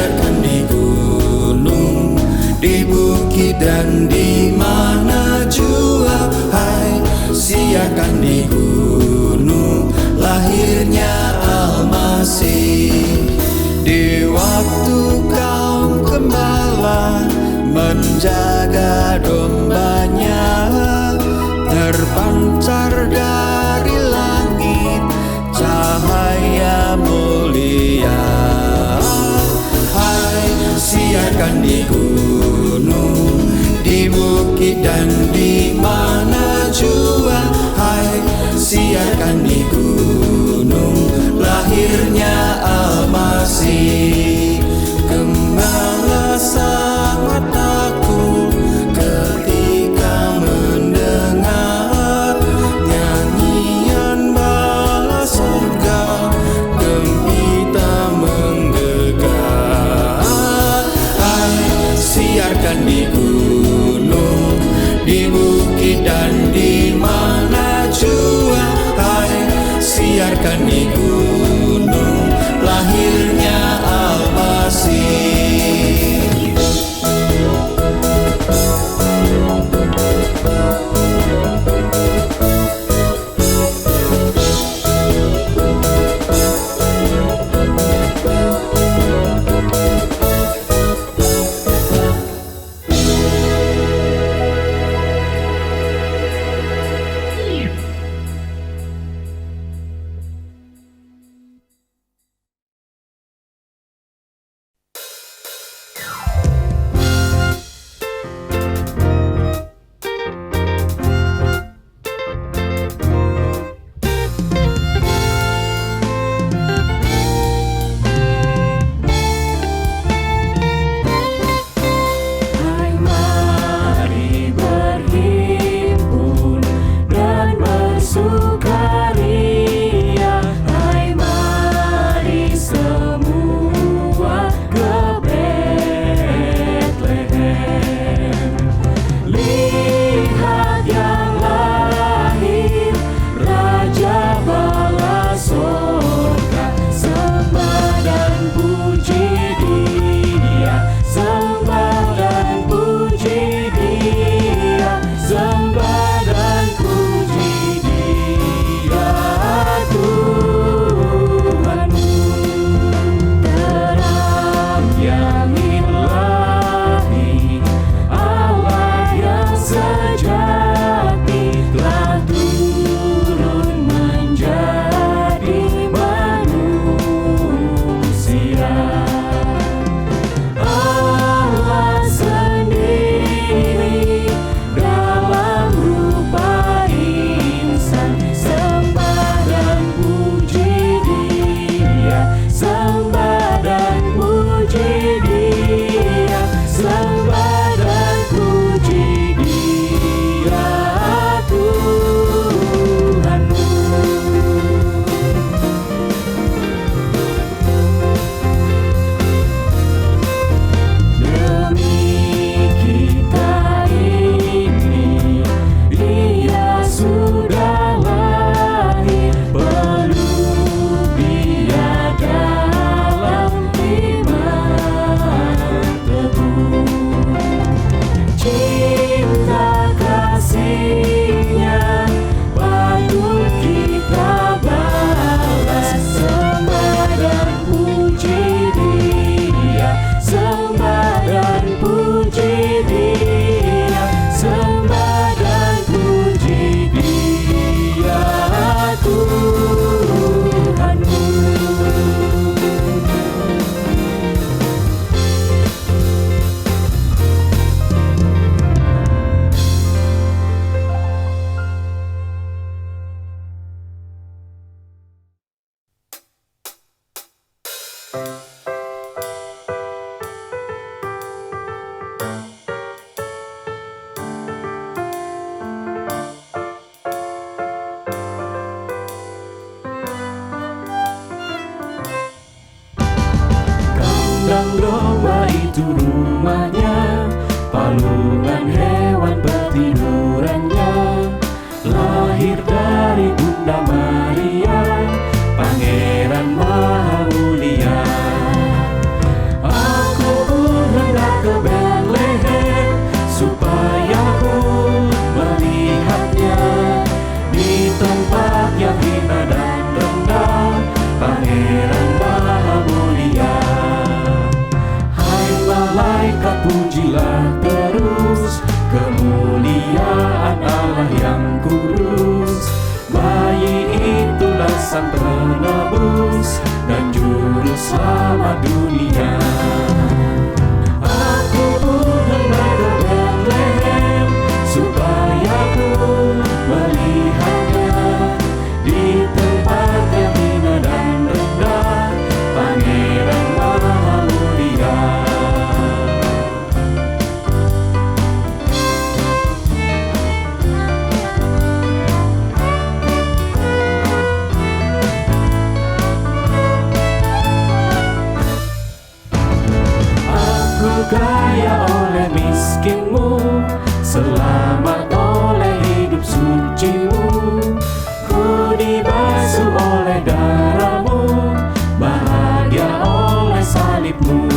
siarkan di gunung, di bukit dan di mana jua. Hai, siarkan di gunung lahirnya Al-Masih. Di waktu kaum gembala menjaga dombanya, terpancar dari langit cahaya mulia. Hai, siarkan di gunung, di bukit dan di mana jua. Hai, siarkan di gunung lahirnya Al-Masih. Gembala sangat takut ketika mendengar nyanyian bala surga, gembira menggegah. Hai, siarkan di gunung, di bukit dan di mana jua. Hai, siarkan di gunung lahirnya Al-Masih. itu rumahnya, palungan hewan petidurannya. Lahir dari Bunda Maria, Pangeran Maha Mulia. kaya oleh miskinmu, selamat oleh hidup sucimu. Ku dibasuh oleh darahmu, bahagia oleh salibmu.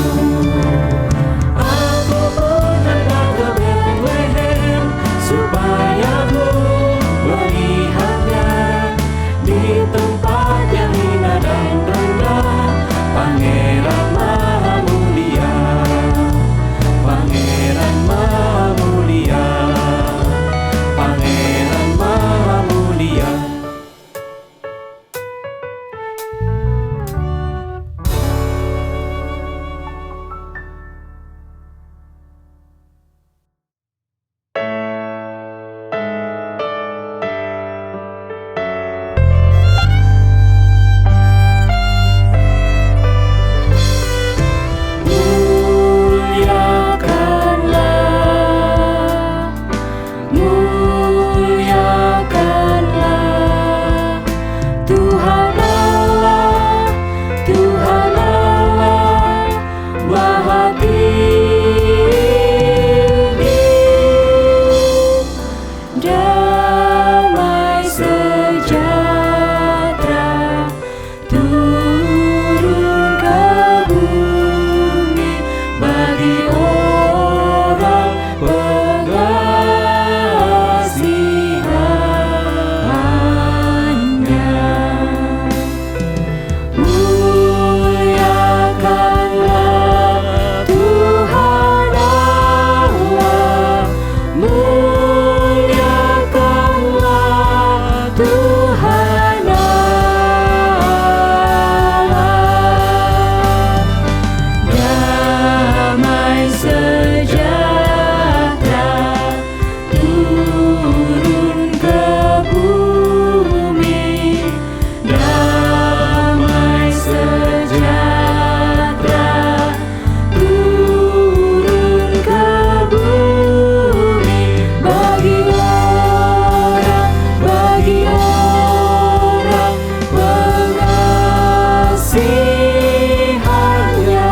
Aku pun hendak ke Bethlehem, supaya ku melihatnya di tempat yang hina dan rendah. Pangeran Maha Mulia, Pangeran Maha Mulia, Pangeran Maha Mulia. Muliakanlah Tuhan Allah, Tuhan Allah Maha Tinggi. Damai sejahtera turun ke bumi bagi orang pengasihannya. Muliakanlah Tuhan Allah, muliakanlah Tuhan Allah. Damai sejahtera turun ke bumi, damai sejahtera turun ke bumi bagi orang pengasihannya,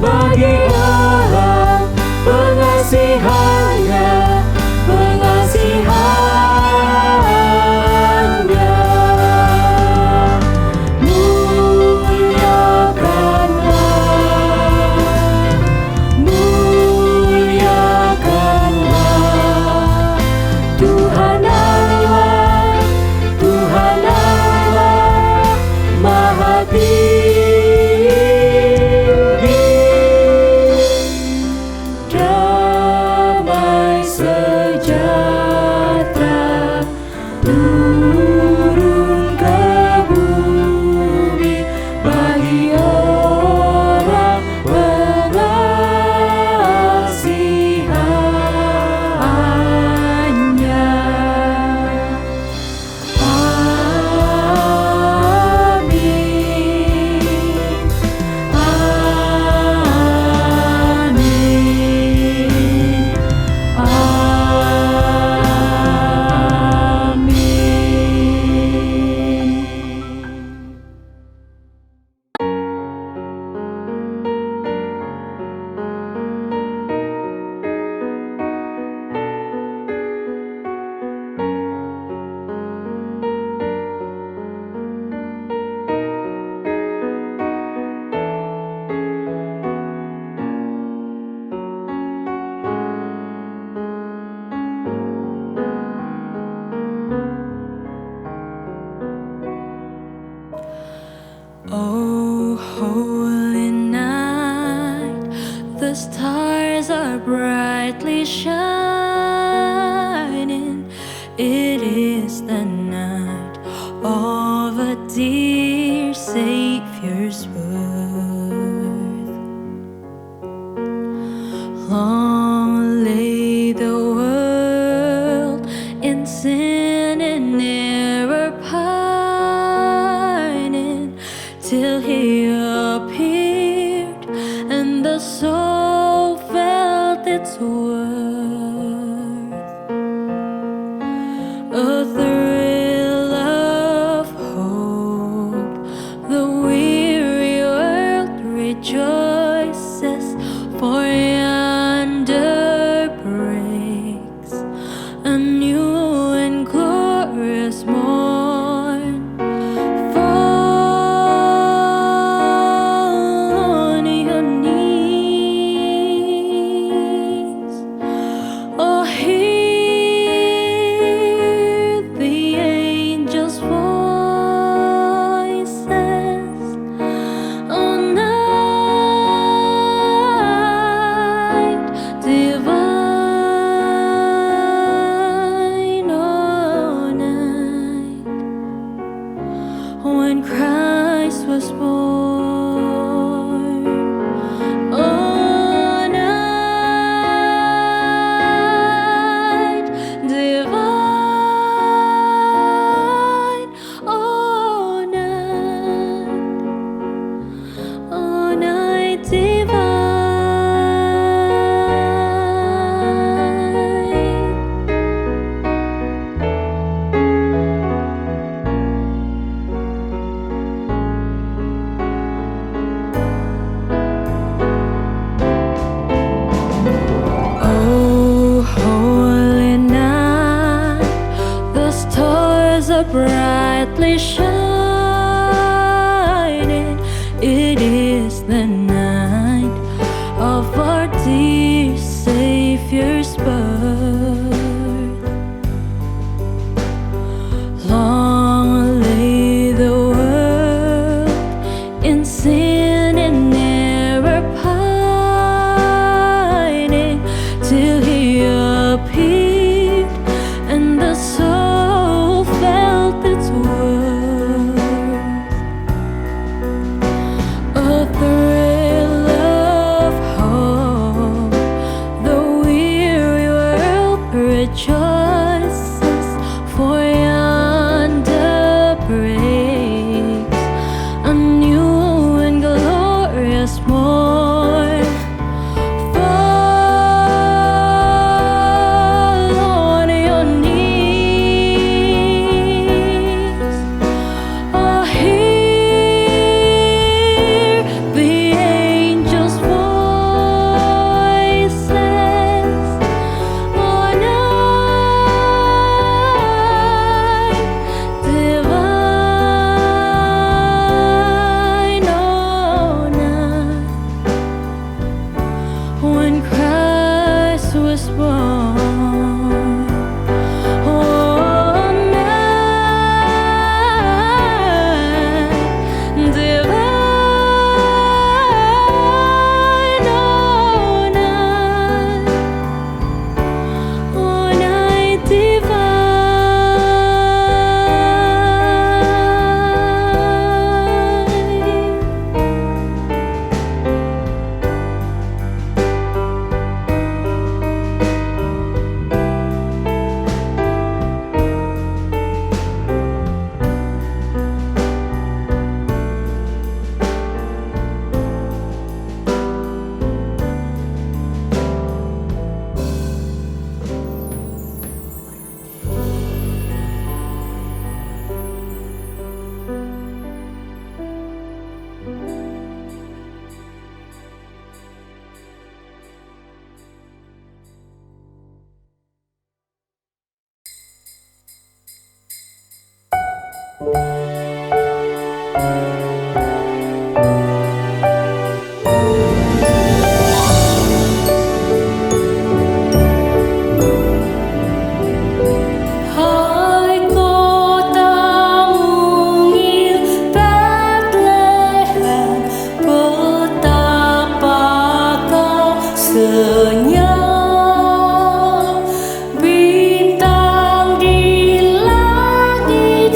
bagi orang pengasihannya, pengasihannya. Muliakanlah Tuhan Allah, Tuhan Allah Maha Tinggi. Damai sejahtera turun ke bumi bagi orang pengasihannya. Oh, holy night, the stars are brightly shining. It is the night of a dear Savior's birth. Long lay the world in sin and error pining, till He appeared and the soul felt its worth. A thrill of hope, the weary world rejoices, for yonder breaks a new and glorious morn. Fall on your knees, oh, hear the angels' voices. Oh, night divine, oh, night when Christ was born. Oh, night divine, oh, night divine. Oh, holy night, the stars are brightly shining. It is the night of our dear Savior's birth. Long lay the world in sin and error pining, till He appeared and the soul felt its worth. A thrill of hope, the weary world rejoices, for yonder breaks a new and glorious morn. Fall on your knees, oh, hear the angels' voices. Oh, night divine, oh, night when Christ was born. Oh, night divine, oh, night divine. Hai kota mungil Bethlehem, betapa kau senyap. Bintang di langit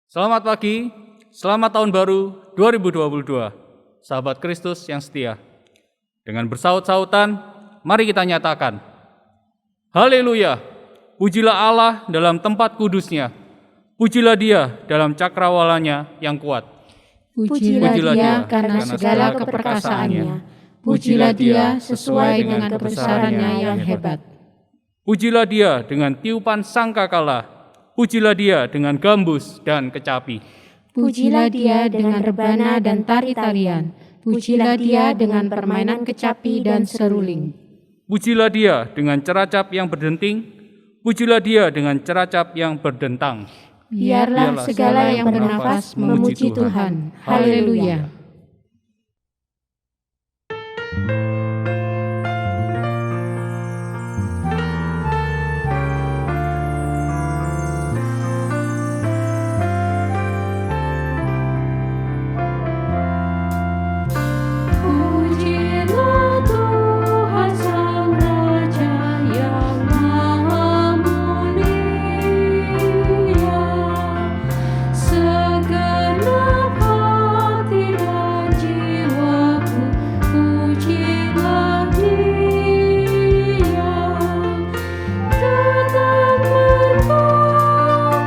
Selamat pagi, selamat tahun baru 2022, sahabat Kristus yang setia. Dengan bersaut-sautan, mari kita nyatakan, Haleluya, pujilah Allah dalam tempat kudusnya, pujilah Dia dalam cakrawalanya yang kuat. Pujilah Dia karena segala keperkasaannya, pujilah Dia sesuai dengan kebesarannya yang hebat. Pujilah Dia dengan tiupan sangkakala, pujilah Dia dengan gambus dan kecapi. Pujilah Dia dengan rebana dan tari-tarian, pujilah Dia dengan permainan kecapi dan seruling. Pujilah Dia dengan ceracap yang berdenting, pujilah Dia dengan ceracap yang berdentang. Biarlah segala yang bernafas memuji Tuhan. Haleluya. Pujilah Tuhan Sang Raja yang Maha Mulia, segenap hati dan jiwaku, pujilah Dia. Tetap berkah,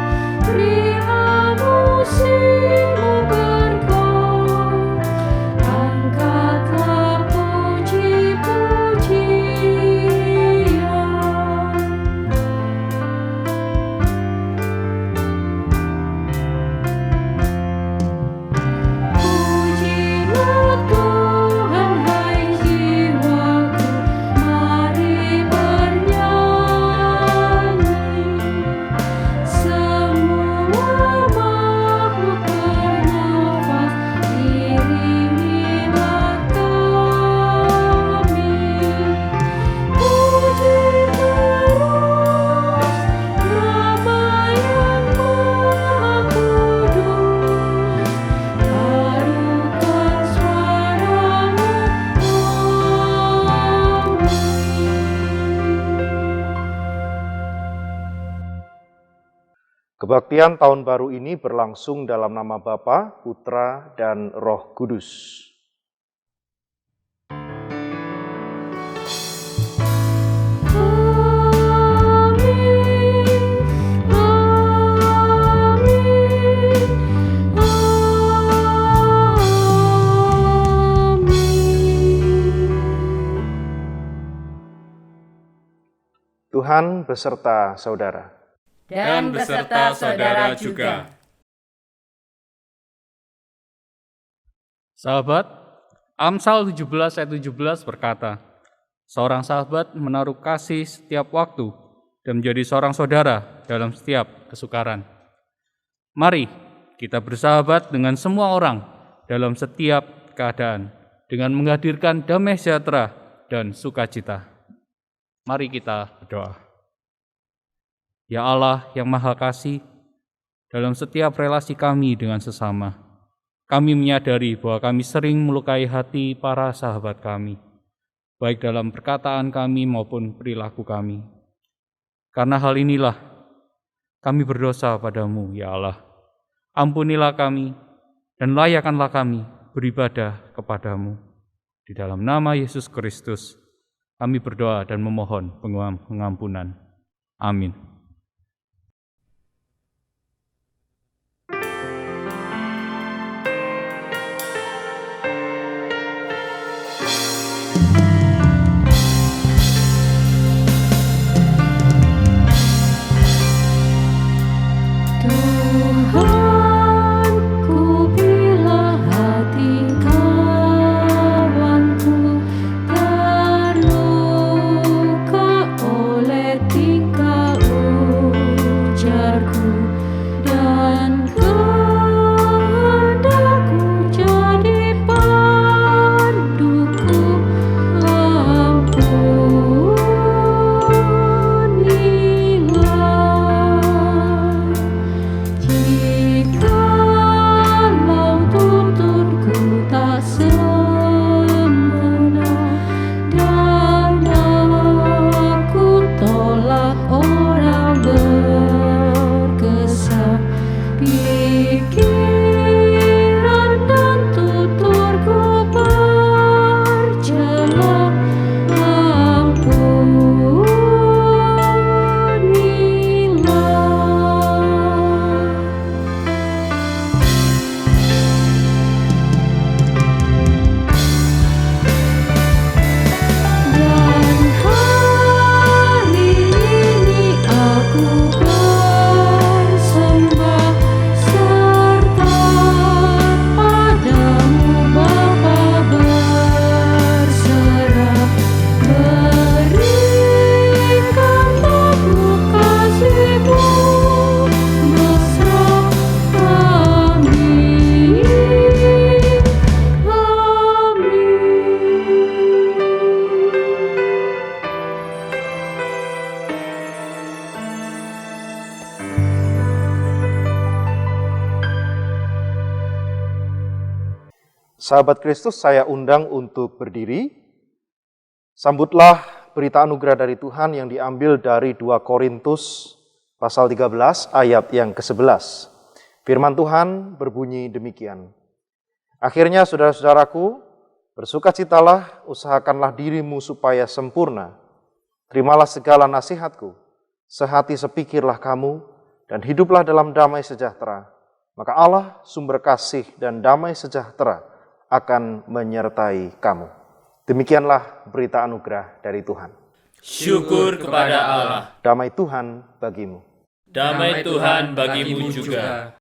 berilah musimmu berkah, angkatlah puji-pujian. Pujilah Tuhan, hai jiwaku, mari bernyanyi. Semua makhluk bernafas, iringilah kami. Puji terus nama yang Maha Kudus, harukan suaramu, Kebaktian tahun baru ini berlangsung dalam nama Bapa, Putra, dan Roh Kudus. Tuhan beserta saudara. Dan beserta saudara juga. Sahabat, Amsal 17 ayat 17 berkata, seorang sahabat menaruh kasih setiap waktu dan menjadi seorang saudara dalam setiap kesukaran. Mari kita bersahabat dengan semua orang dalam setiap keadaan dengan menghadirkan damai sejahtera dan sukacita. Mari kita berdoa. Ya Allah yang Maha Kasih, dalam setiap relasi kami dengan sesama, kami menyadari bahwa kami sering melukai hati para sahabat kami, baik dalam perkataan kami maupun perilaku kami. Karena hal inilah, kami berdosa padamu, ya Allah. Ampunilah kami, dan layakkanlah kami beribadah kepadamu. Di dalam nama Yesus Kristus, kami berdoa dan memohon pengampunan. Amin. Tuhan, ku bila hati kawanku terluka oleh tingkah Sahabat Kristus, saya undang untuk berdiri. Sambutlah berita anugerah dari Tuhan yang diambil dari 2 Korintus pasal 13 ayat yang ke-11. Firman Tuhan berbunyi demikian. Akhirnya saudara-saudaraku, bersukacitalah, usahakanlah dirimu supaya sempurna. Terimalah segala nasihatku, sehati sepikirlah kamu, dan hiduplah dalam damai sejahtera. Maka Allah, sumber kasih dan damai sejahtera, akan menyertai kamu. Demikianlah berita anugerah dari Tuhan. Syukur kepada Allah. Damai Tuhan bagimu. Damai Tuhan bagimu juga.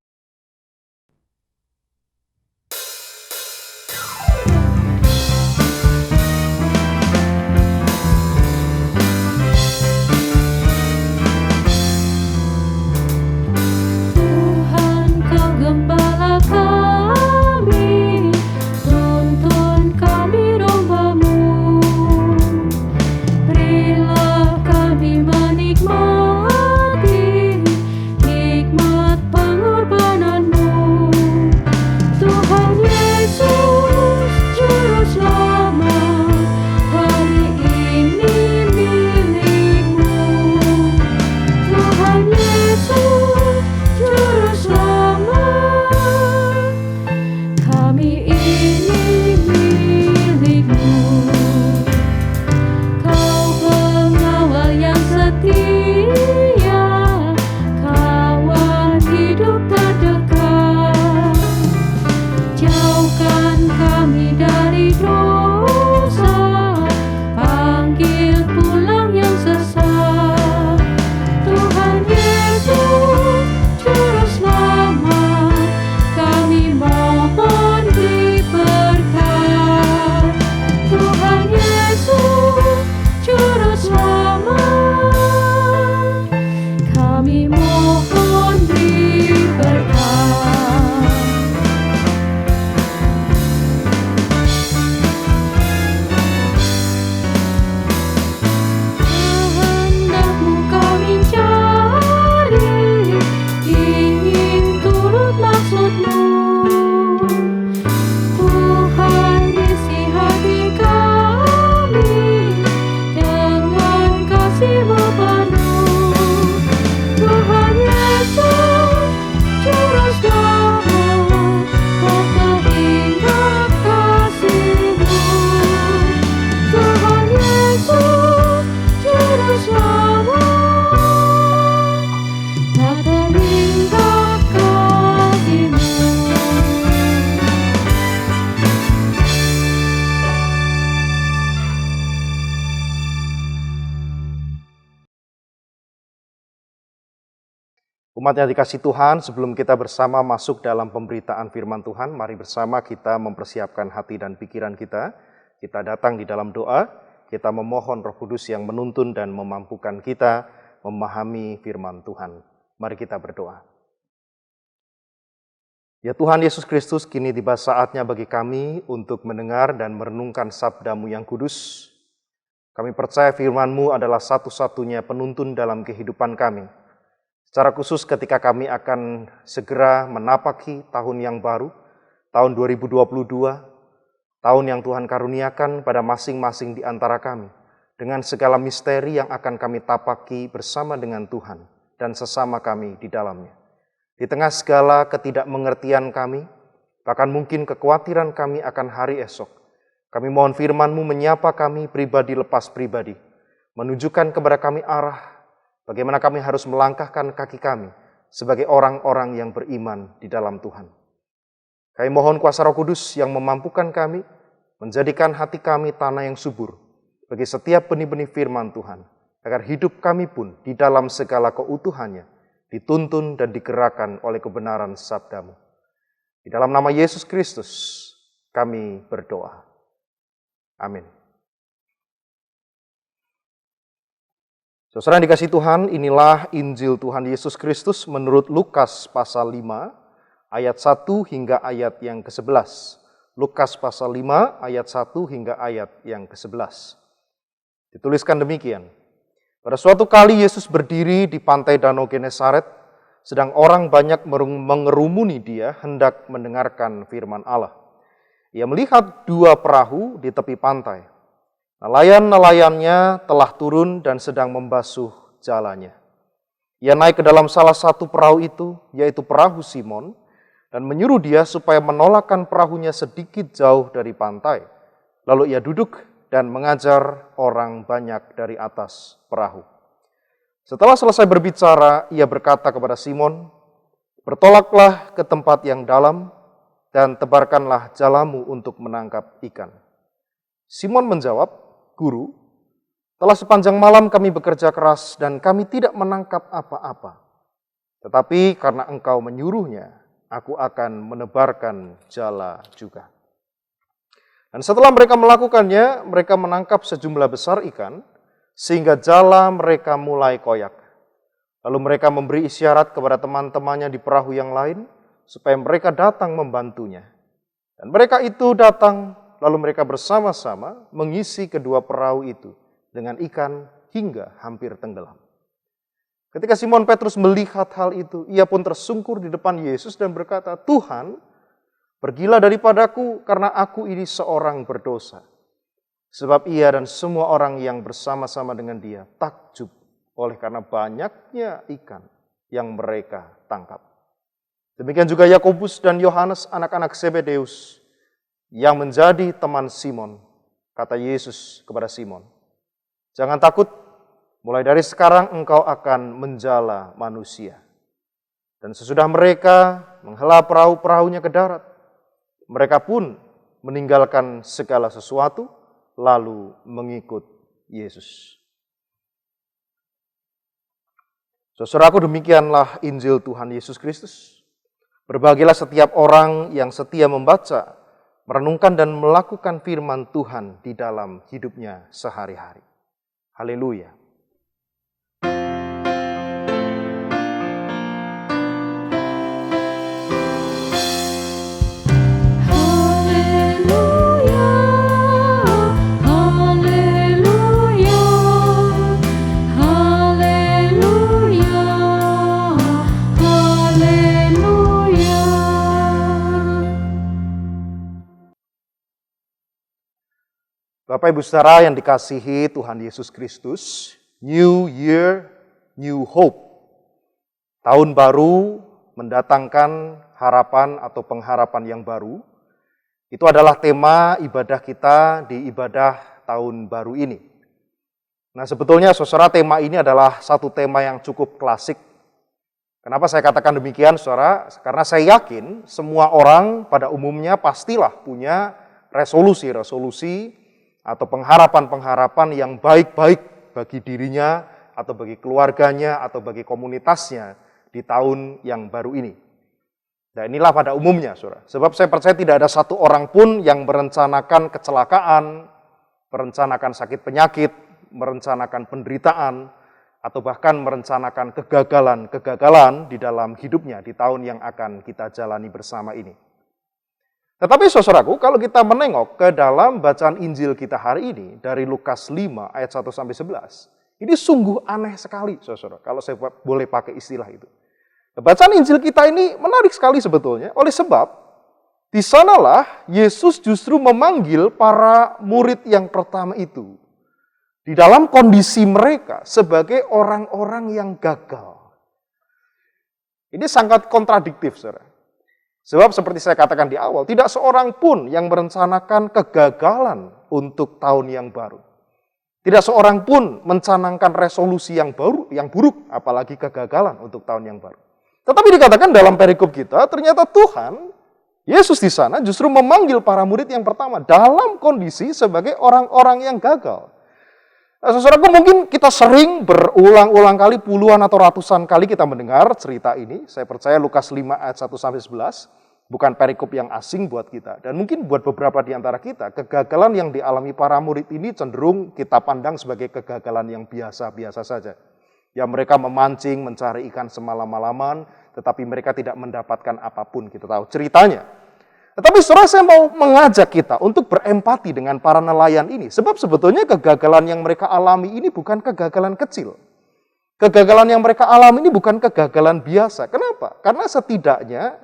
Tuhan, Kau gembala kami, tuntun kami domba-Mu. Berilah kami menikmati nikmat pengorbanan-Mu. Tuhan Yesus, Juru Selamat, hari ini milik-Mu. Tuhan Yesus, Juru Selamat, kami ini milik-Mu. Kau pengawal yang setia, kawan hidup terdekat. Jauhkan kami dari dosa, panggil pulang yang sesat. Tuhan Yesus, Juru Selamat, kami mohon beri berkat. Tuhan Yesus, Juru Selamat, kami mohon beri berkat. Kehendak-Mu kami cari, ingin turut maksud-Mu. Tuhan, isi hati kami dengan kasih-Mu penuh. Tuhan Yesus, Juru Selamat, foto indah kasih-Mu. Tuhan Yesus, Juru Selamat, tak terindah kasih-Mu. Umat yang dikasih Tuhan, sebelum kita bersama masuk dalam pemberitaan firman Tuhan, mari bersama kita mempersiapkan hati dan pikiran kita. Kita datang di dalam doa, kita memohon Roh Kudus yang menuntun dan memampukan kita memahami firman Tuhan. Mari kita berdoa. Ya Tuhan Yesus Kristus, kini tiba saatnya bagi kami untuk mendengar dan merenungkan sabda-Mu yang kudus. Kami percaya firman-Mu adalah satu-satunya penuntun dalam kehidupan kami. Secara khusus ketika kami akan segera menapaki tahun yang baru, tahun 2022, tahun yang Tuhan karuniakan pada masing-masing di antara kami, dengan segala misteri yang akan kami tapaki bersama dengan Tuhan dan sesama kami di dalamnya. Di tengah segala ketidakmengertian kami, bahkan mungkin kekhawatiran kami akan hari esok, kami mohon firman-Mu menyapa kami pribadi lepas pribadi, menunjukkan kepada kami arah bagaimana kami harus melangkahkan kaki kami sebagai orang-orang yang beriman di dalam Tuhan. Kami mohon kuasa Roh Kudus yang memampukan kami, menjadikan hati kami tanah yang subur bagi setiap benih-benih firman Tuhan, agar hidup kami pun di dalam segala keutuhannya dituntun dan digerakkan oleh kebenaran sabda-Mu. Di dalam nama Yesus Kristus kami berdoa. Amin. Saudara yang dikasihi Tuhan, inilah Injil Tuhan Yesus Kristus menurut Lukas pasal 5 ayat 1 hingga ayat yang ke-11. Lukas pasal 5 ayat 1 hingga ayat yang ke-11. Dituliskan demikian. Pada suatu kali Yesus berdiri di pantai Danau Genesaret, sedang orang banyak mengerumuni Dia hendak mendengarkan firman Allah. Ia melihat 2 perahu di tepi pantai. Nelayan-nelayannya telah turun dan sedang membasuh jalannya. Ia naik ke dalam salah satu perahu itu, yaitu perahu Simon, dan menyuruh dia supaya menolakkan perahunya sedikit jauh dari pantai. Lalu ia duduk dan mengajar orang banyak dari atas perahu. Setelah selesai berbicara, ia berkata kepada Simon, "Bertolaklah ke tempat yang dalam dan tebarkanlah jalamu untuk menangkap ikan." Simon menjawab, "Guru, telah sepanjang malam kami bekerja keras dan kami tidak menangkap apa-apa. Tetapi karena Engkau menyuruhnya, aku akan menebarkan jala juga." Dan setelah mereka melakukannya, mereka menangkap sejumlah besar ikan, sehingga jala mereka mulai koyak. Lalu mereka memberi isyarat kepada teman-temannya di perahu yang lain, supaya mereka datang membantunya. Dan mereka itu datang, lalu mereka bersama-sama mengisi kedua perahu itu dengan ikan hingga hampir tenggelam. Ketika Simon Petrus melihat hal itu, ia pun tersungkur di depan Yesus dan berkata, "Tuhan, pergilah daripadaku karena aku ini seorang berdosa." Sebab ia dan semua orang yang bersama-sama dengan dia takjub oleh karena banyaknya ikan yang mereka tangkap. Demikian juga Yakobus dan Yohanes, anak-anak Zebedeus, yang menjadi teman Simon. Kata Yesus kepada Simon, "Jangan takut, mulai dari sekarang engkau akan menjala manusia." Dan sesudah mereka menghela perahu-perahunya ke darat, mereka pun meninggalkan segala sesuatu, lalu mengikut Yesus. Saudaraku, demikianlah Injil Tuhan Yesus Kristus. Berbahagialah setiap orang yang setia membaca, merenungkan dan melakukan firman Tuhan di dalam hidupnya sehari-hari. Haleluya. Bapak Ibu Saudara yang dikasihi Tuhan Yesus Kristus, New Year, New Hope. Tahun baru mendatangkan harapan atau pengharapan yang baru. Itu adalah tema ibadah kita di ibadah tahun baru ini. Nah, sebetulnya saudara, tema ini adalah satu tema yang cukup klasik. Kenapa saya katakan demikian, saudara? Karena saya yakin semua orang pada umumnya pastilah punya resolusi atau pengharapan-pengharapan yang baik-baik bagi dirinya atau bagi keluarganya atau bagi komunitasnya di tahun yang baru ini. Nah, inilah pada umumnya, saudara. Sebab saya percaya tidak ada satu orang pun yang merencanakan kecelakaan, merencanakan sakit penyakit, merencanakan penderitaan, atau bahkan merencanakan kegagalan di dalam hidupnya di tahun yang akan kita jalani bersama ini. Tetapi saudaraku, kalau kita menengok ke dalam bacaan Injil kita hari ini, dari Lukas 5 ayat 1-11, ini sungguh aneh sekali, saudara, kalau saya boleh pakai istilah itu. Bacaan Injil kita ini menarik sekali sebetulnya, oleh sebab di sanalah Yesus justru memanggil para murid yang pertama itu di dalam kondisi mereka sebagai orang-orang yang gagal. Ini sangat kontradiktif, saudara. Sebab seperti saya katakan di awal, tidak seorang pun yang merencanakan kegagalan untuk tahun yang baru. Tidak seorang pun mencanangkan resolusi yang buruk, apalagi kegagalan untuk tahun yang baru. Tetapi dikatakan dalam perikop kita, ternyata Tuhan, Yesus di sana justru memanggil para murid yang pertama dalam kondisi sebagai orang-orang yang gagal. Nah, saudaraku, mungkin kita sering berulang-ulang kali, puluhan atau ratusan kali kita mendengar cerita ini. Saya percaya Lukas 5 ayat 1-11 bukan perikop yang asing buat kita. Dan mungkin buat beberapa di antara kita, kegagalan yang dialami para murid ini cenderung kita pandang sebagai kegagalan yang biasa-biasa saja. Ya, mereka memancing, mencari ikan semalam-malaman, tetapi mereka tidak mendapatkan apapun, kita tahu ceritanya. Tetapi saudara, saya mau mengajak kita untuk berempati dengan para nelayan ini. Sebab sebetulnya kegagalan yang mereka alami ini bukan kegagalan kecil. Kegagalan yang mereka alami ini bukan kegagalan biasa. Kenapa? Karena setidaknya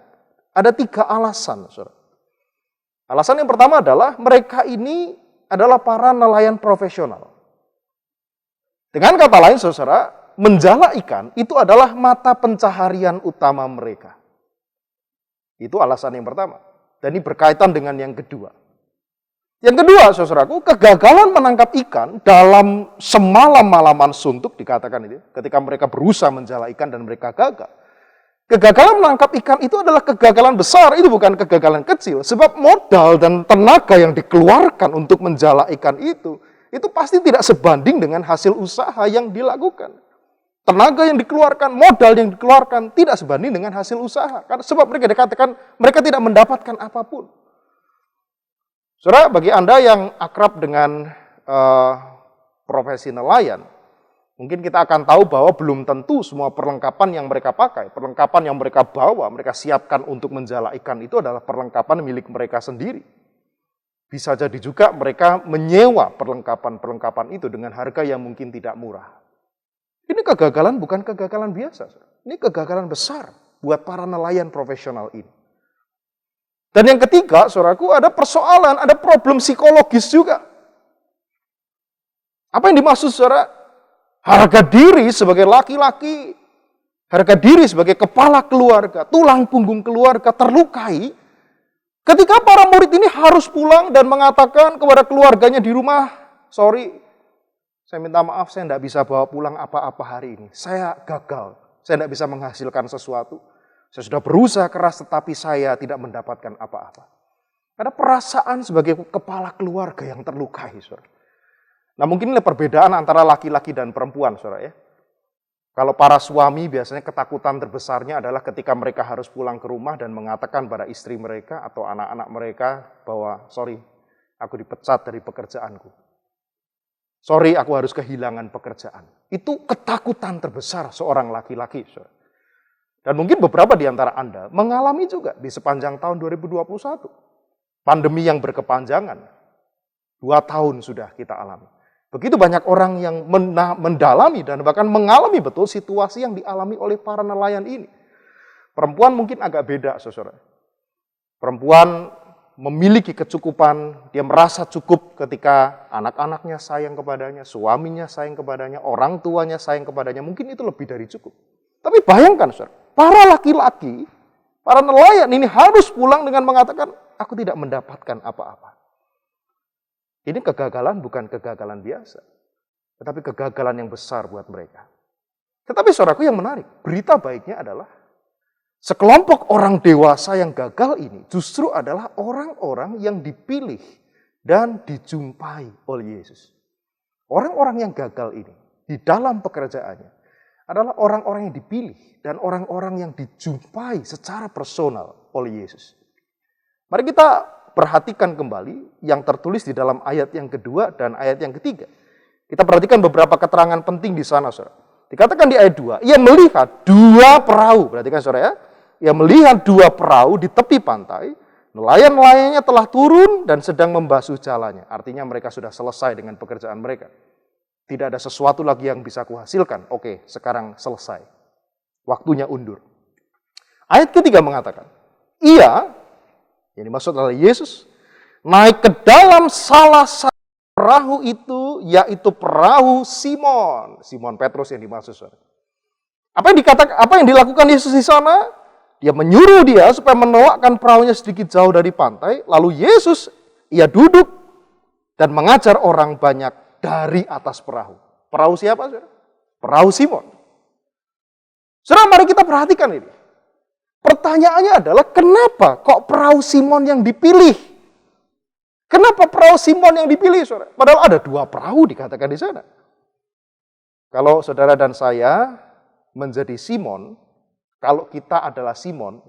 ada 3 alasan, saudara. Alasan yang pertama adalah mereka ini adalah para nelayan profesional. Dengan kata lain, saudara, menjala ikan itu adalah mata pencaharian utama mereka. Itu alasan yang pertama. Dan ini berkaitan dengan yang kedua. Yang kedua, saudaraku, kegagalan menangkap ikan dalam semalam-malaman suntuk, dikatakan itu, ketika mereka berusaha menjala ikan dan mereka gagal. Kegagalan menangkap ikan itu adalah kegagalan besar, itu bukan kegagalan kecil. Sebab modal dan tenaga yang dikeluarkan untuk menjala ikan itu pasti tidak sebanding dengan hasil usaha yang dilakukan. Tenaga yang dikeluarkan, modal yang dikeluarkan tidak sebanding dengan hasil usaha. Karena sebab mereka dikatakan mereka tidak mendapatkan apapun. Saudara, bagi Anda yang akrab dengan profesi nelayan, mungkin kita akan tahu bahwa belum tentu semua perlengkapan yang mereka pakai, perlengkapan yang mereka bawa, mereka siapkan untuk menjala ikan itu adalah perlengkapan milik mereka sendiri. Bisa jadi juga mereka menyewa perlengkapan-perlengkapan itu dengan harga yang mungkin tidak murah. Ini kegagalan bukan kegagalan biasa. Ini kegagalan besar buat para nelayan profesional ini. Dan yang ketiga, saudaraku, ada persoalan, ada problem psikologis juga. Apa yang dimaksud, saudara? Harga diri sebagai laki-laki, harga diri sebagai kepala keluarga, tulang punggung keluarga terlukai ketika para murid ini harus pulang dan mengatakan kepada keluarganya di rumah, sorry, saya minta maaf, saya tidak bisa bawa pulang apa-apa hari ini. Saya gagal, saya tidak bisa menghasilkan sesuatu. Saya sudah berusaha keras tetapi saya tidak mendapatkan apa-apa. Ada perasaan sebagai kepala keluarga yang terlukai, saudara. Nah, mungkin ini perbedaan antara laki-laki dan perempuan, saudara ya. Kalau para suami biasanya ketakutan terbesarnya adalah ketika mereka harus pulang ke rumah dan mengatakan pada istri mereka atau anak-anak mereka bahwa, sorry, aku dipecat dari pekerjaanku. Sorry, aku harus kehilangan pekerjaan. Itu ketakutan terbesar seorang laki-laki, saudara. Dan mungkin beberapa di antara Anda mengalami juga di sepanjang tahun 2021. Pandemi yang berkepanjangan. 2 tahun sudah kita alami. Begitu banyak orang yang mendalami dan bahkan mengalami betul situasi yang dialami oleh para nelayan ini. Perempuan mungkin agak beda, saudara. Perempuan memiliki kecukupan, dia merasa cukup ketika anak-anaknya sayang kepadanya, suaminya sayang kepadanya, orang tuanya sayang kepadanya. Mungkin itu lebih dari cukup. Tapi bayangkan, saudara, para laki-laki, para nelayan ini harus pulang dengan mengatakan, aku tidak mendapatkan apa-apa. Ini kegagalan bukan kegagalan biasa, tetapi kegagalan yang besar buat mereka. Tetapi saudaraku yang menarik, berita baiknya adalah sekelompok orang dewasa yang gagal ini justru adalah orang-orang yang dipilih dan dijumpai oleh Yesus. Orang-orang yang gagal ini di dalam pekerjaannya adalah orang-orang yang dipilih dan orang-orang yang dijumpai secara personal oleh Yesus. Mari kita perhatikan kembali yang tertulis di dalam ayat yang kedua dan ayat yang ketiga. Kita perhatikan beberapa keterangan penting di sana, saudara. Dikatakan di ayat 2, ia melihat 2 perahu. Perhatikan, saudara ya. Ia melihat 2 perahu di tepi pantai. Nelayan-nelayannya telah turun dan sedang membasuh jalannya. Artinya mereka sudah selesai dengan pekerjaan mereka. Tidak ada sesuatu lagi yang bisa kuhasilkan. Oke, sekarang selesai. Waktunya undur. Ayat ketiga mengatakan, ia, yang dimaksud adalah Yesus, naik ke dalam salah satu perahu itu, yaitu perahu Simon. Simon Petrus yang dimaksud. Apa yang dilakukan Yesus di sana? Dia menyuruh dia supaya menolakkan perahunya sedikit jauh dari pantai. Lalu Yesus, ia duduk dan mengajar orang banyak dari atas perahu. Perahu siapa, saudara? Perahu Simon. Saudara, mari kita perhatikan ini. Pertanyaannya adalah, kenapa kok perahu Simon yang dipilih? Kenapa perahu Simon yang dipilih, saudara? Padahal ada 2 perahu dikatakan di sana. Kalau saudara dan saya menjadi Simon, kalau kita adalah Simon,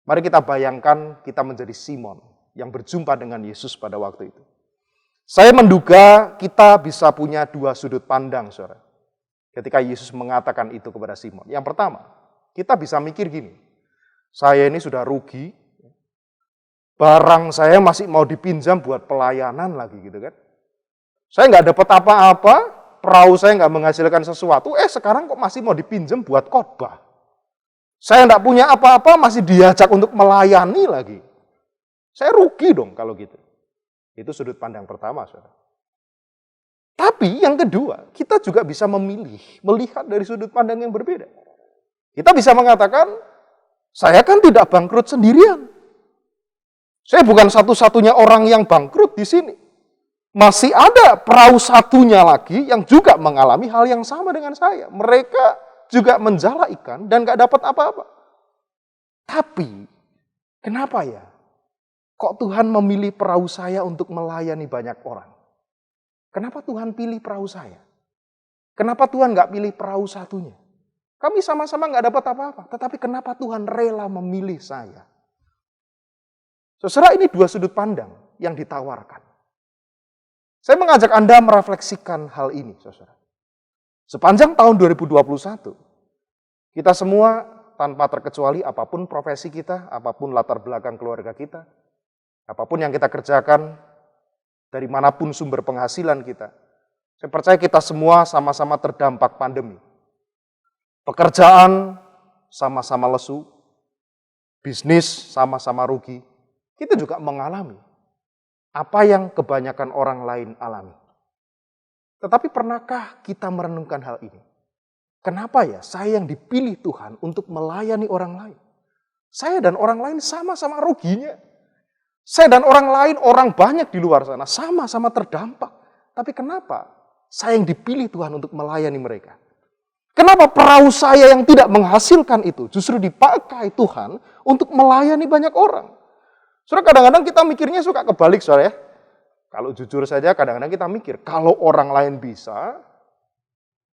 mari kita bayangkan kita menjadi Simon yang berjumpa dengan Yesus pada waktu itu. Saya menduga kita bisa punya 2 sudut pandang, saudara. Ketika Yesus mengatakan itu kepada Simon. Yang pertama, kita bisa mikir gini, saya ini sudah rugi, barang saya masih mau dipinjam buat pelayanan lagi gitu kan. Saya nggak dapat apa-apa, perahu saya nggak menghasilkan sesuatu, sekarang kok masih mau dipinjam buat khotbah. Saya nggak punya apa-apa, masih diajak untuk melayani lagi. Saya rugi dong kalau gitu. Itu sudut pandang pertama, saudara. Tapi yang kedua, kita juga bisa memilih, melihat dari sudut pandang yang berbeda. Kita bisa mengatakan, saya kan tidak bangkrut sendirian. Saya bukan satu-satunya orang yang bangkrut di sini. Masih ada perahu satunya lagi yang juga mengalami hal yang sama dengan saya. Mereka juga menjala ikan dan gak dapat apa-apa. Tapi, kenapa ya? Kok Tuhan memilih perahu saya untuk melayani banyak orang? Kenapa Tuhan pilih perahu saya? Kenapa Tuhan gak pilih perahu satunya? Kami sama-sama gak dapat apa-apa. Tetapi kenapa Tuhan rela memilih saya? Saudara, ini dua sudut pandang yang ditawarkan. Saya mengajak Anda merefleksikan hal ini, saudara. Sepanjang tahun 2021, kita semua tanpa terkecuali apapun profesi kita, apapun latar belakang keluarga kita, apapun yang kita kerjakan, dari manapun sumber penghasilan kita, saya percaya kita semua sama-sama terdampak pandemi. Pekerjaan sama-sama lesu, bisnis sama-sama rugi. Kita juga mengalami apa yang kebanyakan orang lain alami. Tetapi pernahkah kita merenungkan hal ini? Kenapa ya saya yang dipilih Tuhan untuk melayani orang lain? Saya dan orang lain sama-sama ruginya. Saya dan orang lain, orang banyak di luar sana, sama-sama terdampak. Tapi kenapa saya yang dipilih Tuhan untuk melayani mereka? Kenapa perahu saya yang tidak menghasilkan itu justru dipakai Tuhan untuk melayani banyak orang? Saudara, kadang-kadang kita mikirnya suka kebalik, saudara ya. Kalau jujur saja, kadang-kadang kita mikir, kalau orang lain bisa,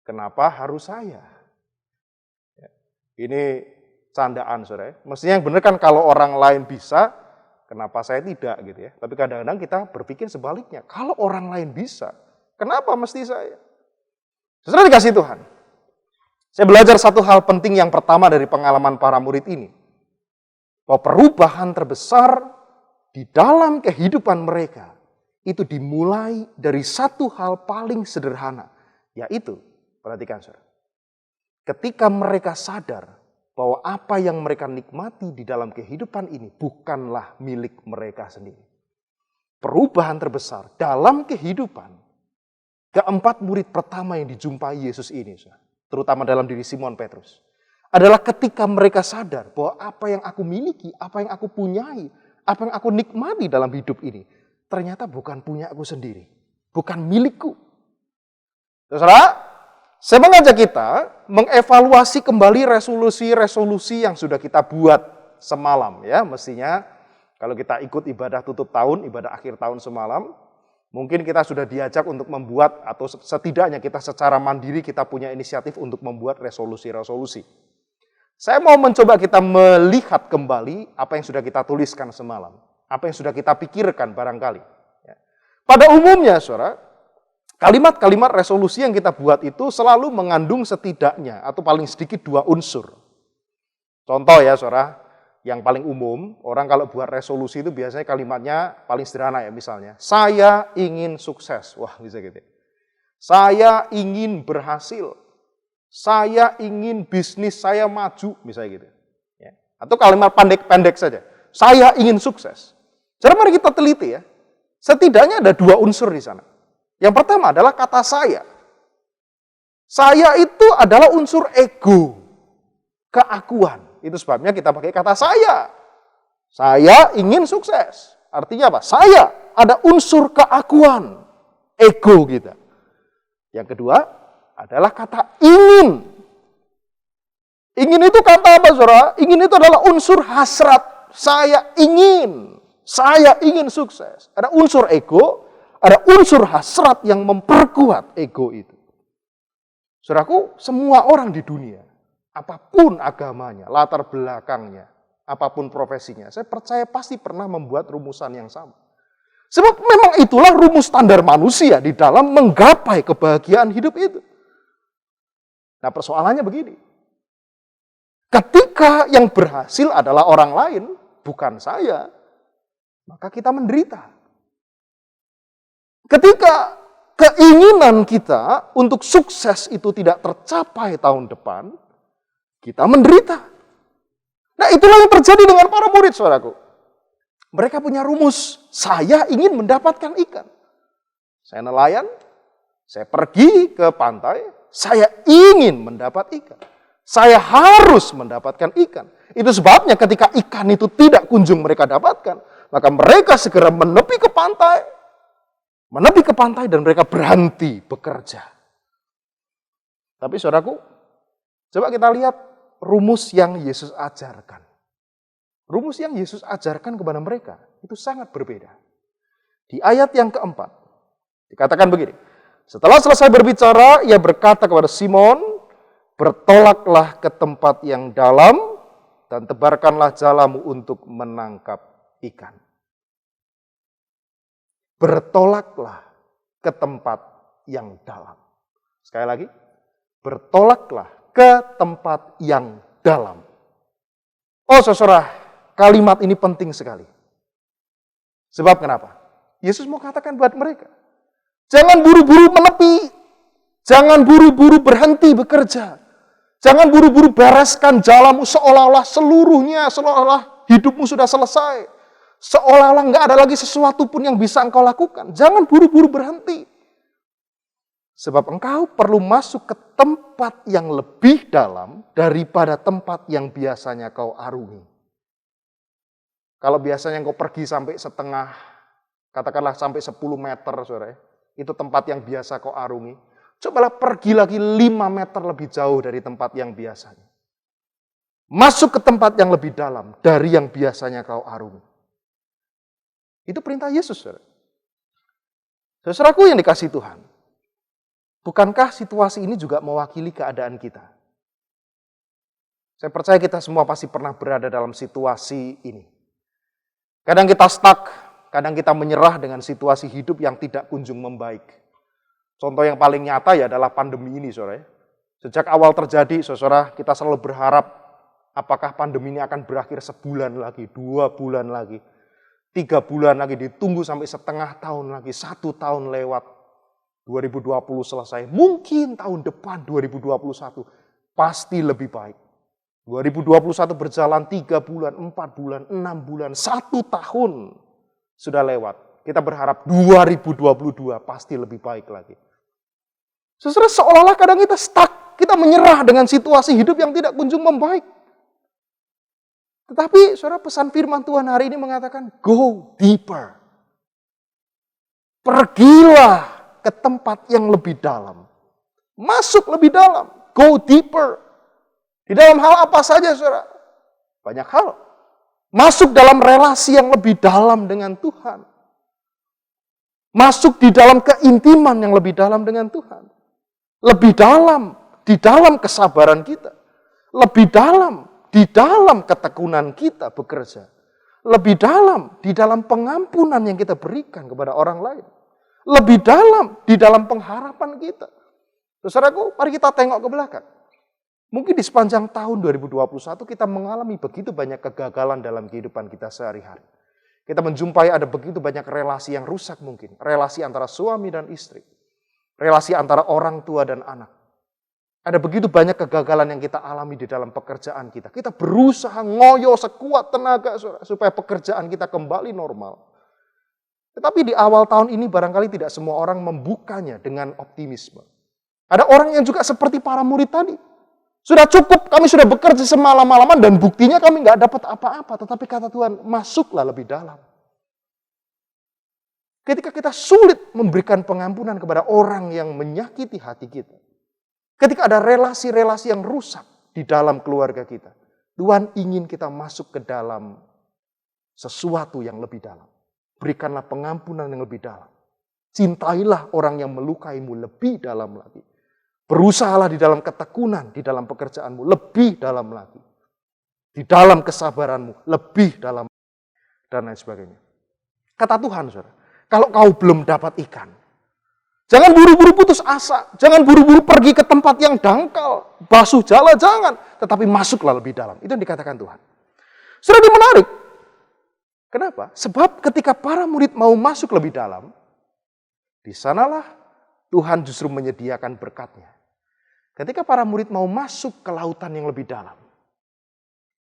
kenapa harus saya? Ini candaan, saudara ya. Mestinya yang benar kan kalau orang lain bisa, kenapa saya tidak gitu ya. Tapi kadang-kadang kita berpikir sebaliknya, kalau orang lain bisa, kenapa mesti saya? Saudara dikasih Tuhan. Saya belajar satu hal penting yang pertama dari pengalaman para murid ini. Bahwa perubahan terbesar di dalam kehidupan mereka itu dimulai dari satu hal paling sederhana, yaitu, perhatikan saudara, ketika mereka sadar bahwa apa yang mereka nikmati di dalam kehidupan ini bukanlah milik mereka sendiri. Perubahan terbesar dalam kehidupan keempat murid pertama yang dijumpai Yesus ini, saudara, terutama dalam diri Simon Petrus, adalah ketika mereka sadar bahwa apa yang aku miliki, apa yang aku punyai, apa yang aku nikmati dalam hidup ini, ternyata bukan punya aku sendiri, bukan milikku. Saudara, saya mengajak kita mengevaluasi kembali resolusi-resolusi yang sudah kita buat semalam. Ya, mestinya kalau kita ikut ibadah tutup tahun, ibadah akhir tahun semalam, mungkin kita sudah diajak untuk membuat, atau setidaknya kita secara mandiri kita punya inisiatif untuk membuat resolusi-resolusi. Saya mau mencoba kita melihat kembali apa yang sudah kita tuliskan semalam. Apa yang sudah kita pikirkan barangkali. Pada umumnya, saudara, kalimat-kalimat resolusi yang kita buat itu selalu mengandung setidaknya atau paling sedikit dua unsur. Contoh ya, saudara, yang paling umum, orang kalau buat resolusi itu biasanya kalimatnya paling sederhana ya, misalnya, saya ingin sukses. Wah, bisa gitu. Saya ingin berhasil. Saya ingin bisnis saya maju, misalnya gitu. Ya. Atau kalimat pendek-pendek saja. Saya ingin sukses. Jadi mari kita teliti ya. Setidaknya ada dua unsur di sana. Yang pertama adalah kata saya. Saya itu adalah unsur ego, keakuan. Itu sebabnya kita pakai kata saya. Saya ingin sukses. Artinya apa? Saya ada unsur keakuan, ego kita. Yang kedua adalah kata ingin. Ingin itu kata apa, saudara? Ingin itu adalah unsur hasrat. Saya ingin sukses. Ada unsur ego, ada unsur hasrat yang memperkuat ego itu. Saudaraku, semua orang di dunia, apapun agamanya, latar belakangnya, apapun profesinya, saya percaya pasti pernah membuat rumusan yang sama. Sebab memang itulah rumus standar manusia di dalam menggapai kebahagiaan hidup itu. Nah, persoalannya begini. Ketika yang berhasil adalah orang lain, bukan saya, maka kita menderita. Ketika keinginan kita untuk sukses itu tidak tercapai tahun depan, kita menderita. Nah, itulah yang terjadi dengan para murid, saudaraku. Mereka punya rumus, saya ingin mendapatkan ikan. Saya nelayan, saya pergi ke pantai, saya ingin mendapat ikan. Saya harus mendapatkan ikan. Itu sebabnya ketika ikan itu tidak kunjung mereka dapatkan, maka mereka segera menepi ke pantai dan mereka berhenti bekerja. Tapi saudaraku, coba kita lihat rumus yang Yesus ajarkan. Rumus yang Yesus ajarkan kepada mereka itu sangat berbeda. Di ayat yang keempat, dikatakan begini. Setelah selesai berbicara, ia berkata kepada Simon, bertolaklah ke tempat yang dalam dan tebarkanlah jalamu untuk menangkap ikan. Bertolaklah ke tempat yang dalam. Sekali lagi, bertolaklah ke tempat yang dalam. Oh saudara, kalimat ini penting sekali. Sebab kenapa? Yesus mau katakan buat mereka, jangan buru-buru menepi, jangan buru-buru berhenti bekerja, jangan buru-buru bereskan jalamu seolah-olah seluruhnya, seolah-olah hidupmu sudah selesai. Seolah-olah nggak ada lagi sesuatu pun yang bisa engkau lakukan. Jangan buru-buru berhenti. Sebab engkau perlu masuk ke tempat yang lebih dalam daripada tempat yang biasanya kau arungi. Kalau biasanya engkau pergi sampai setengah, katakanlah sampai 10 meter, saudara, itu tempat yang biasa kau arungi. Cobalah pergi lagi 5 meter lebih jauh dari tempat yang biasanya. Masuk ke tempat yang lebih dalam dari yang biasanya kau arungi. Itu perintah Yesus, saudara. Saudaraku yang dikasihi Tuhan, bukankah situasi ini juga mewakili keadaan kita? Saya percaya kita semua pasti pernah berada dalam situasi ini. Kadang kita stuck, kadang kita menyerah dengan situasi hidup yang tidak kunjung membaik. Contoh yang paling nyata ya adalah pandemi ini, saudara. Sejak awal terjadi, saudara, kita selalu berharap apakah pandemi ini akan berakhir sebulan lagi, 2 bulan lagi. 3 bulan lagi, ditunggu sampai setengah tahun lagi, 1 tahun lewat, 2020 selesai. Mungkin tahun depan 2021 pasti lebih baik. 2021 berjalan 3 bulan, 4 bulan, 6 bulan, 1 tahun sudah lewat. Kita berharap 2022 pasti lebih baik lagi. Saudara, seolah-olah kadang kita stuck, kita menyerah dengan situasi hidup yang tidak kunjung membaik. Tetapi saudara, pesan firman Tuhan hari ini mengatakan, go deeper. Pergilah ke tempat yang lebih dalam. Masuk lebih dalam. Go deeper. Di dalam hal apa saja, saudara? Banyak hal. Masuk dalam relasi yang lebih dalam dengan Tuhan. Masuk di dalam keintiman yang lebih dalam dengan Tuhan. Lebih dalam, di dalam kesabaran kita. Lebih dalam, di dalam ketekunan kita bekerja. Lebih dalam, di dalam pengampunan yang kita berikan kepada orang lain. Lebih dalam, di dalam pengharapan kita. Saudaraku, mari kita tengok ke belakang. Mungkin di sepanjang tahun 2021 kita mengalami begitu banyak kegagalan dalam kehidupan kita sehari-hari. Kita menjumpai ada begitu banyak relasi yang rusak mungkin. Relasi antara suami dan istri. Relasi antara orang tua dan anak. Ada begitu banyak kegagalan yang kita alami di dalam pekerjaan kita. Kita berusaha ngoyo sekuat tenaga supaya pekerjaan kita kembali normal. Tetapi di awal tahun ini barangkali tidak semua orang membukanya dengan optimisme. Ada orang yang juga seperti para murid tadi. Sudah cukup, kami sudah bekerja semalam-malaman dan buktinya kami nggak dapat apa-apa. Tetapi kata Tuhan, masuklah lebih dalam. Ketika kita sulit memberikan pengampunan kepada orang yang menyakiti hati kita. Ketika ada relasi-relasi yang rusak di dalam keluarga kita, Tuhan ingin kita masuk ke dalam sesuatu yang lebih dalam. Berikanlah pengampunan yang lebih dalam. Cintailah orang yang melukaimu lebih dalam lagi. Berusahalah di dalam ketekunan, di dalam pekerjaanmu lebih dalam lagi. Di dalam kesabaranmu lebih dalam, dan lain sebagainya. Kata Tuhan, saudara, kalau kau belum dapat ikan, jangan buru-buru putus asa. Jangan buru-buru pergi ke tempat yang dangkal. Basuh jala, jangan. Tetapi masuklah lebih dalam. Itu yang dikatakan Tuhan. Sudah menarik. Kenapa? Sebab ketika para murid mau masuk lebih dalam, di sanalah Tuhan justru menyediakan berkatnya. Ketika para murid mau masuk ke lautan yang lebih dalam,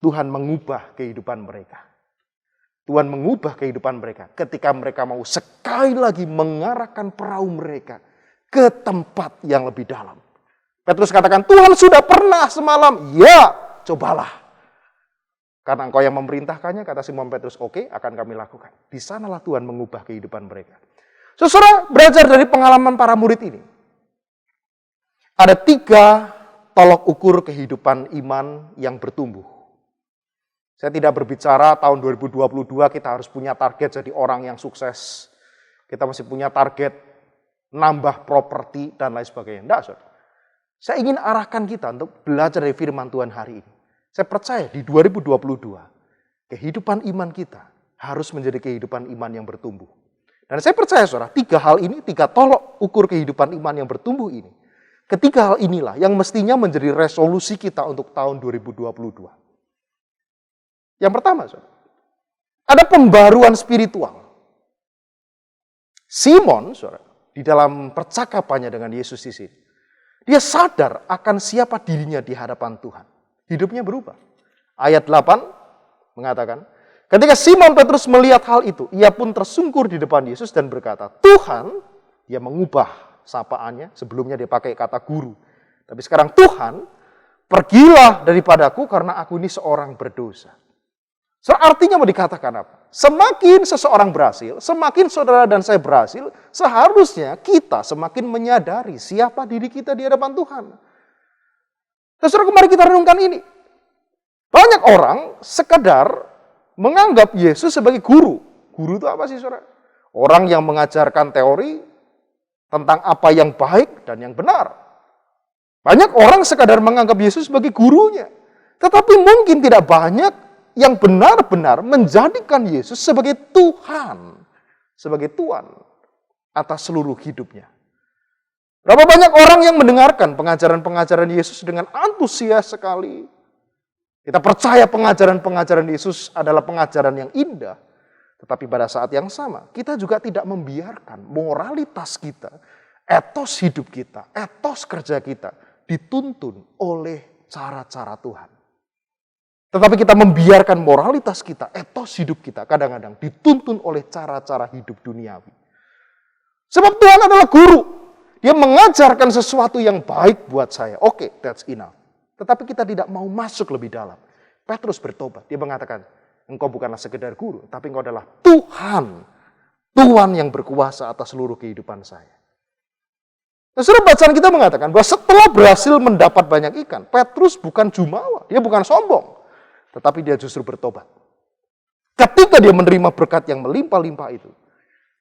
Tuhan mengubah kehidupan mereka. Tuhan mengubah kehidupan mereka ketika mereka mau sekali lagi mengarahkan perahu mereka ke tempat yang lebih dalam. Petrus katakan, Tuhan sudah pernah semalam. Ya, cobalah. Karena engkau yang memerintahkannya, kata Simon Petrus, oke, akan kami lakukan. Di sanalah Tuhan mengubah kehidupan mereka. Saudara, belajar dari pengalaman para murid ini. Ada 3 tolok ukur kehidupan iman yang bertumbuh. Saya tidak berbicara tahun 2022 kita harus punya target jadi orang yang sukses. Kita masih punya target nambah properti dan lain sebagainya. Tidak, saudara. Saya ingin arahkan kita untuk belajar dari firman Tuhan hari ini. Saya percaya di 2022, kehidupan iman kita harus menjadi kehidupan iman yang bertumbuh. Dan saya percaya, saudara, 3 hal ini, 3 tolok ukur kehidupan iman yang bertumbuh ini. Ketiga hal inilah yang mestinya menjadi resolusi kita untuk tahun 2022. Yang pertama, saudara, ada pembaruan spiritual. Simon, saudara, di dalam percakapannya dengan Yesus di sini, dia sadar akan siapa dirinya di hadapan Tuhan. Hidupnya berubah. Ayat 8 mengatakan, ketika Simon Petrus melihat hal itu, ia pun tersungkur di depan Yesus dan berkata, Tuhan, dia mengubah sapaannya, sebelumnya dia pakai kata guru. Tapi sekarang Tuhan, pergilah daripadaku karena aku ini seorang berdosa. So, artinya mau dikatakan apa? Semakin seseorang berhasil, semakin saudara dan saya berhasil, seharusnya kita semakin menyadari siapa diri kita di hadapan Tuhan. Saudara, kemarin kita renungkan ini. Banyak orang sekadar menganggap Yesus sebagai guru. Guru itu apa sih, saudara? Orang yang mengajarkan teori tentang apa yang baik dan yang benar. Banyak orang sekadar menganggap Yesus sebagai gurunya. Tetapi mungkin tidak banyak yang benar-benar menjadikan Yesus sebagai Tuhan, sebagai Tuhan atas seluruh hidupnya. Berapa banyak orang yang mendengarkan pengajaran-pengajaran Yesus dengan antusias sekali. Kita percaya pengajaran-pengajaran Yesus adalah pengajaran yang indah. Tetapi pada saat yang sama, kita juga tidak membiarkan moralitas kita, etos hidup kita, etos kerja kita dituntun oleh cara-cara Tuhan. Tetapi kita membiarkan moralitas kita, etos hidup kita kadang-kadang dituntun oleh cara-cara hidup duniawi. Sebab Tuhan adalah guru. Dia mengajarkan sesuatu yang baik buat saya. Oke, that's enough. Tetapi kita tidak mau masuk lebih dalam. Petrus bertobat. Dia mengatakan, engkau bukanlah sekedar guru, tapi engkau adalah Tuhan. Tuhan yang berkuasa atas seluruh kehidupan saya. Nah, saudara, bacaan kita mengatakan bahwa setelah berhasil mendapat banyak ikan, Petrus bukan jumawa, dia bukan sombong. Tetapi dia justru bertobat. Ketika dia menerima berkat yang melimpah-limpah itu,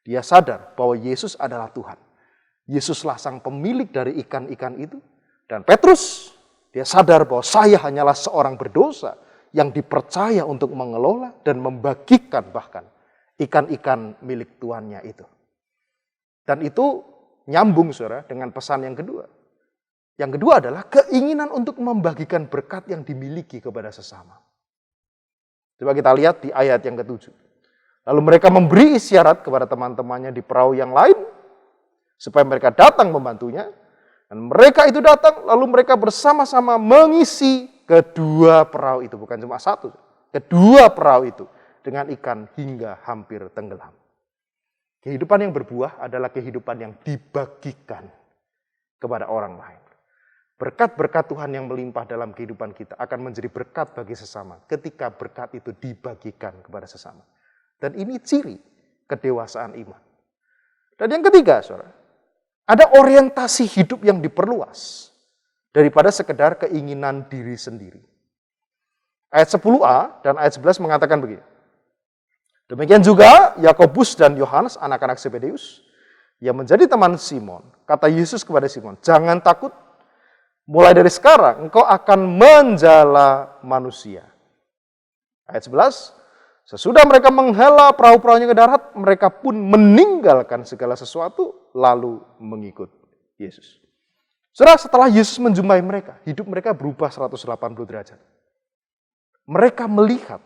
dia sadar bahwa Yesus adalah Tuhan. Yesuslah sang pemilik dari ikan-ikan itu. Dan Petrus, dia sadar bahwa saya hanyalah seorang berdosa yang dipercaya untuk mengelola dan membagikan bahkan ikan-ikan milik tuannya itu. Dan itu nyambung, saudara, dengan pesan yang kedua. Yang kedua adalah keinginan untuk membagikan berkat yang dimiliki kepada sesama. Coba kita lihat di ayat yang ke-7. Lalu mereka memberi isyarat kepada teman-temannya di perahu yang lain, supaya mereka datang membantunya. Dan mereka itu datang, lalu mereka bersama-sama mengisi kedua perahu itu. Bukan cuma satu, kedua perahu itu dengan ikan hingga hampir tenggelam. Kehidupan yang berbuah adalah kehidupan yang dibagikan kepada orang lain. Berkat-berkat Tuhan yang melimpah dalam kehidupan kita akan menjadi berkat bagi sesama ketika berkat itu dibagikan kepada sesama. Dan ini ciri kedewasaan iman. Dan yang ketiga, saudara, ada orientasi hidup yang diperluas daripada sekedar keinginan diri sendiri. Ayat 10a dan ayat 11 mengatakan begini. Demikian juga Yakobus dan Yohanes, anak-anak Zebedeus, yang menjadi teman Simon. Kata Yesus kepada Simon, jangan takut. Mulai dari sekarang, engkau akan menjala manusia. Ayat 11, sesudah mereka menghela perahu-perahunya ke darat, mereka pun meninggalkan segala sesuatu, lalu mengikut Yesus. Saudara, setelah Yesus menjumpai mereka, hidup mereka berubah 180 derajat. Mereka melihat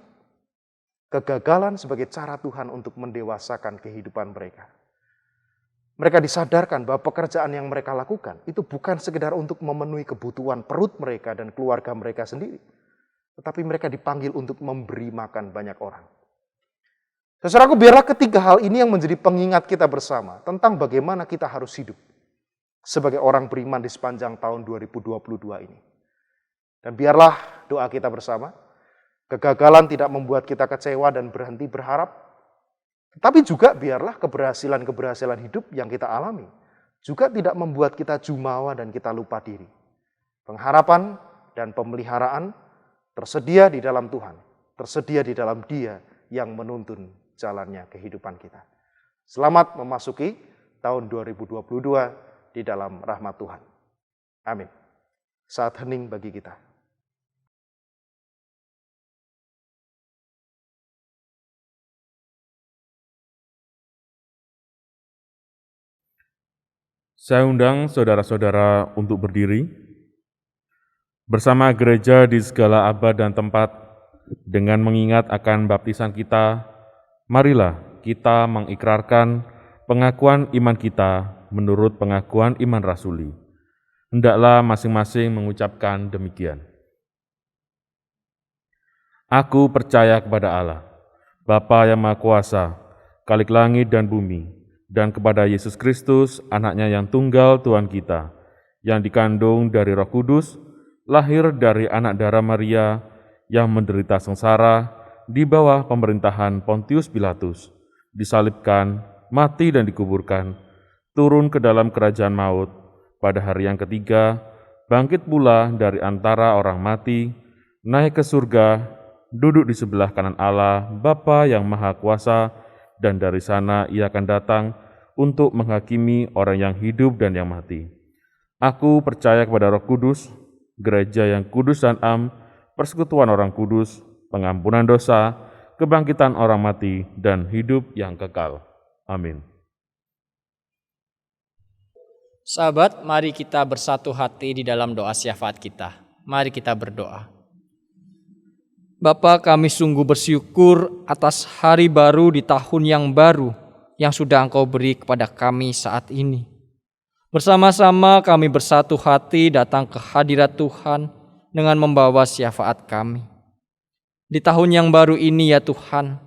kegagalan sebagai cara Tuhan untuk mendewasakan kehidupan mereka. Mereka disadarkan bahwa pekerjaan yang mereka lakukan itu bukan sekedar untuk memenuhi kebutuhan perut mereka dan keluarga mereka sendiri. Tetapi mereka dipanggil untuk memberi makan banyak orang. Saudaraku, biarlah ketiga hal ini yang menjadi pengingat kita bersama tentang bagaimana kita harus hidup sebagai orang beriman di sepanjang tahun 2022 ini. Dan biarlah doa kita bersama, kegagalan tidak membuat kita kecewa dan berhenti berharap, tapi juga biarlah keberhasilan-keberhasilan hidup yang kita alami juga tidak membuat kita jumawa dan kita lupa diri. Pengharapan dan pemeliharaan tersedia di dalam Tuhan, tersedia di dalam Dia yang menuntun jalannya kehidupan kita. Selamat memasuki tahun 2022 di dalam rahmat Tuhan. Amin. Saat hening bagi kita. Saya undang saudara-saudara untuk berdiri bersama gereja di segala abad dan tempat dengan mengingat akan baptisan kita. Marilah kita mengikrarkan pengakuan iman kita menurut pengakuan iman rasuli. Hendaklah masing-masing mengucapkan demikian. Aku percaya kepada Allah, Bapa yang Maha Kuasa, Khalik langit dan bumi, dan kepada Yesus Kristus, anaknya yang tunggal Tuhan kita, yang dikandung dari Roh Kudus, lahir dari anak darah Maria, yang menderita sengsara di bawah pemerintahan Pontius Pilatus, disalibkan, mati dan dikuburkan, turun ke dalam kerajaan maut, pada hari yang ketiga, bangkit pula dari antara orang mati, naik ke surga, duduk di sebelah kanan Allah, Bapa yang Maha Kuasa, dan dari sana Ia akan datang untuk menghakimi orang yang hidup dan yang mati. Aku percaya kepada Roh Kudus, gereja yang kudus dan am, persekutuan orang kudus, pengampunan dosa, kebangkitan orang mati, dan hidup yang kekal. Amin. Sahabat, mari kita bersatu hati di dalam doa syafaat kita. Mari kita berdoa. Bapa, kami sungguh bersyukur atas hari baru di tahun yang baru yang sudah Engkau beri kepada kami saat ini. Bersama-sama kami bersatu hati datang ke hadirat Tuhan dengan membawa syafaat kami. Di tahun yang baru ini ya Tuhan,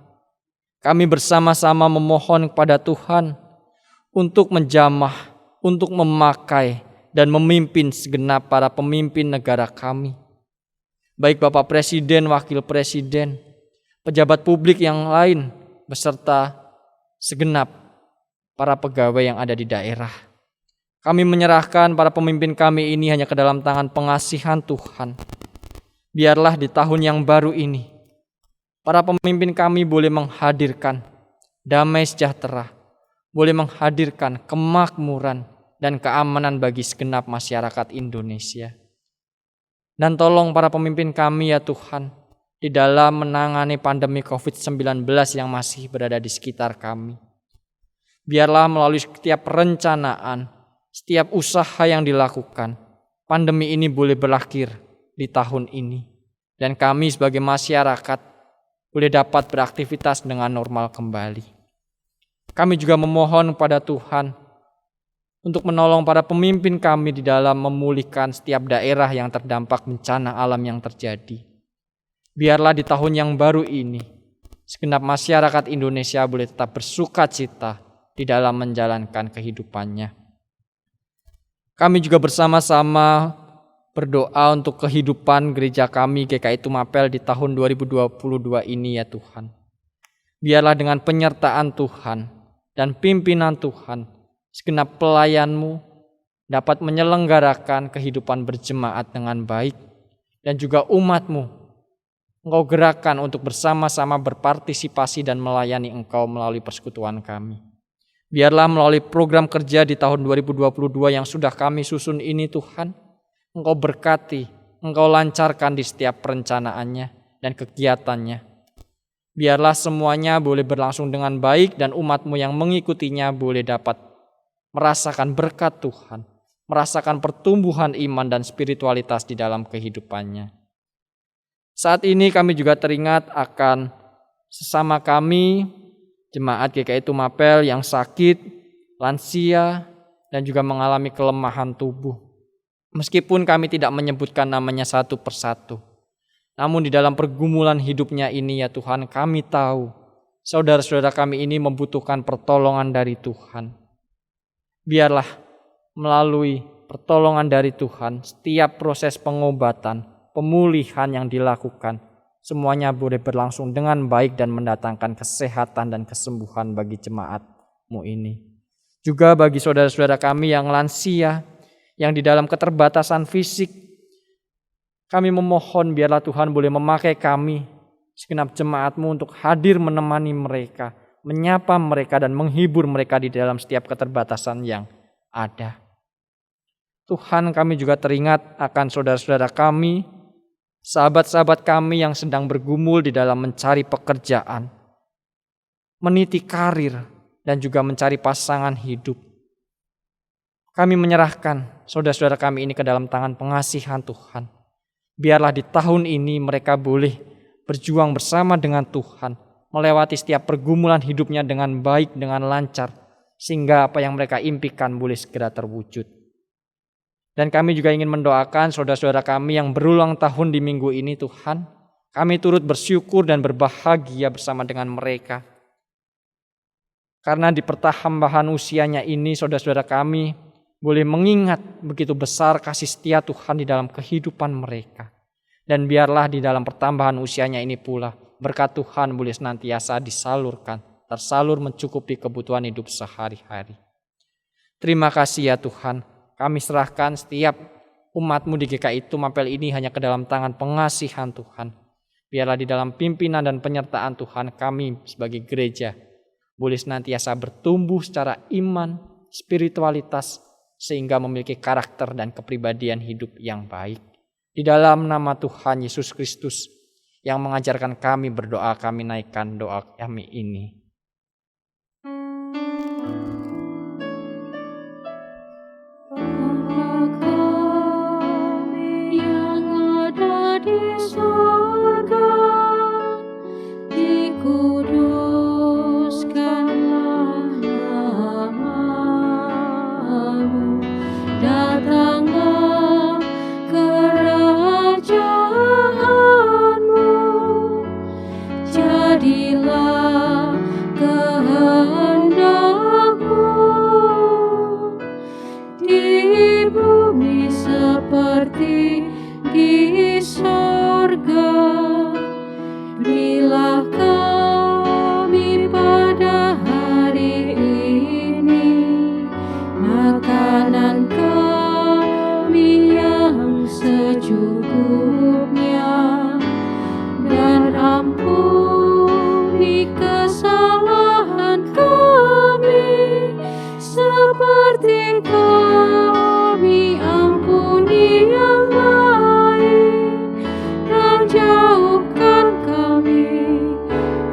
kami bersama-sama memohon kepada Tuhan untuk menjamah, untuk memakai dan memimpin segenap para pemimpin negara kami. Baik Bapak Presiden, Wakil Presiden, pejabat publik yang lain, beserta segenap para pegawai yang ada di daerah. Kami menyerahkan para pemimpin kami ini hanya ke dalam tangan pengasihan Tuhan. Biarlah di tahun yang baru ini, para pemimpin kami boleh menghadirkan damai sejahtera, boleh menghadirkan kemakmuran dan keamanan bagi segenap masyarakat Indonesia. Dan tolong para pemimpin kami ya Tuhan, di dalam menangani pandemi COVID-19 yang masih berada di sekitar kami. Biarlah melalui setiap perencanaan, setiap usaha yang dilakukan, pandemi ini boleh berakhir di tahun ini. Dan kami sebagai masyarakat boleh dapat beraktivitas dengan normal kembali. Kami juga memohon kepada Tuhan untuk menolong para pemimpin kami di dalam memulihkan setiap daerah yang terdampak bencana alam yang terjadi. Biarlah di tahun yang baru ini, segenap masyarakat Indonesia boleh tetap bersukacita di dalam menjalankan kehidupannya. Kami juga bersama-sama berdoa untuk kehidupan gereja kami GKI Tumapel di tahun 2022 ini ya Tuhan. Biarlah dengan penyertaan Tuhan dan pimpinan Tuhan, segenap pelayan-Mu dapat menyelenggarakan kehidupan berjemaat dengan baik, dan juga umat-Mu Engkau gerakkan untuk bersama-sama berpartisipasi dan melayani Engkau melalui persekutuan kami. Biarlah melalui program kerja di tahun 2022 yang sudah kami susun ini Tuhan, Engkau berkati, Engkau lancarkan di setiap perencanaannya dan kegiatannya. Biarlah semuanya boleh berlangsung dengan baik dan umat-Mu yang mengikutinya boleh dapat merasakan berkat Tuhan, merasakan pertumbuhan iman dan spiritualitas di dalam kehidupannya. Saat ini kami juga teringat akan sesama kami, jemaat GKI Tumapel yang sakit, lansia, dan juga mengalami kelemahan tubuh. Meskipun kami tidak menyebutkan namanya satu persatu, namun di dalam pergumulan hidupnya ini ya Tuhan, kami tahu saudara-saudara kami ini membutuhkan pertolongan dari Tuhan. Biarlah melalui pertolongan dari Tuhan, setiap proses pengobatan, pemulihan yang dilakukan, semuanya boleh berlangsung dengan baik dan mendatangkan kesehatan dan kesembuhan bagi jemaat-Mu ini. Juga bagi saudara-saudara kami yang lansia, yang di dalam keterbatasan fisik, kami memohon biarlah Tuhan boleh memakai kami, segenap jemaat-Mu untuk hadir menemani mereka, menyapa mereka dan menghibur mereka di dalam setiap keterbatasan yang ada. Tuhan, kami juga teringat akan saudara-saudara kami, sahabat-sahabat kami yang sedang bergumul di dalam mencari pekerjaan, meniti karir, dan juga mencari pasangan hidup. Kami menyerahkan saudara-saudara kami ini ke dalam tangan pengasihan Tuhan. Biarlah di tahun ini mereka boleh berjuang bersama dengan Tuhan, melewati setiap pergumulan hidupnya dengan baik, dengan lancar, sehingga apa yang mereka impikan boleh segera terwujud. Dan kami juga ingin mendoakan saudara-saudara kami yang berulang tahun di minggu ini, Tuhan. Kami turut bersyukur dan berbahagia bersama dengan mereka. Karena di pertambahan usianya ini, saudara-saudara kami boleh mengingat begitu besar kasih setia Tuhan di dalam kehidupan mereka. Dan biarlah di dalam pertambahan usianya ini pula, berkat Tuhan boleh senantiasa disalurkan, tersalur mencukupi kebutuhan hidup sehari-hari. Terima kasih ya Tuhan. Kami serahkan setiap umat-Mu di GKI Tumapel ini hanya ke dalam tangan pengasihan Tuhan. Biarlah di dalam pimpinan dan penyertaan Tuhan kami sebagai gereja boleh senantiasa bertumbuh secara iman, spiritualitas, sehingga memiliki karakter dan kepribadian hidup yang baik. Di dalam nama Tuhan Yesus Kristus yang mengajarkan kami berdoa, kami naikkan doa kami ini. Di surga, dikuduskanlah nama-Mu, datanglah kerajaan-Mu, jadilah kehendak-Mu di bumi seperti di surga. Berilah kami pada hari ini makanan kami yang secukupnya, dan ampuni kesalahan kami seperti kami ampuni yang lain, dan jauhkan kami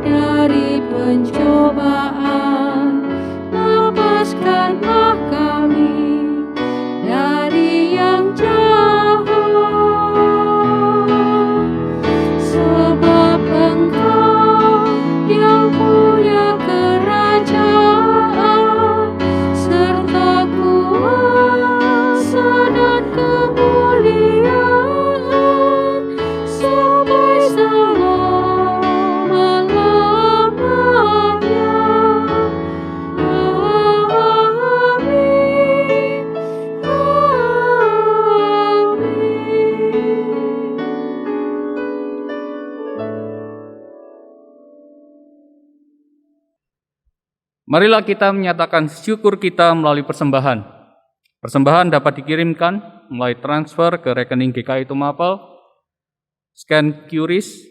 dari pencobaan, lepaskanlah kami dari yang jahat, sebab Engkau yang punya kerajaan serta kuasa dan kemuliaan sampai selama-lamanya. Amin. Marilah kita menyatakan syukur kita melalui persembahan. Persembahan dapat dikirimkan melalui transfer ke rekening GKI Tumapel, scan QRIS,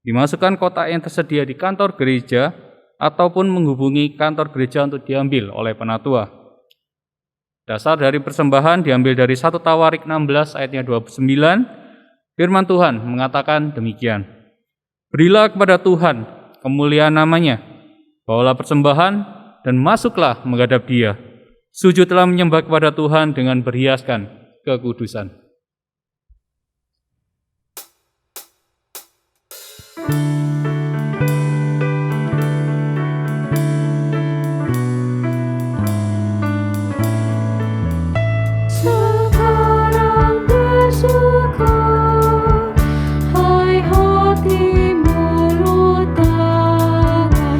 dimasukkan kotak yang tersedia di kantor gereja, ataupun menghubungi kantor gereja untuk diambil oleh penatua. Dasar dari persembahan diambil dari 1 Tawarik 16 ayatnya 29, firman Tuhan mengatakan demikian. Berilah kepada Tuhan kemuliaan namanya, bawalah persembahan dan masuklah menghadap Dia. Sujudlah menyembah kepada Tuhan dengan berhiaskan kekudusan. Sekarang bersyukur, hai hati mulut tangan,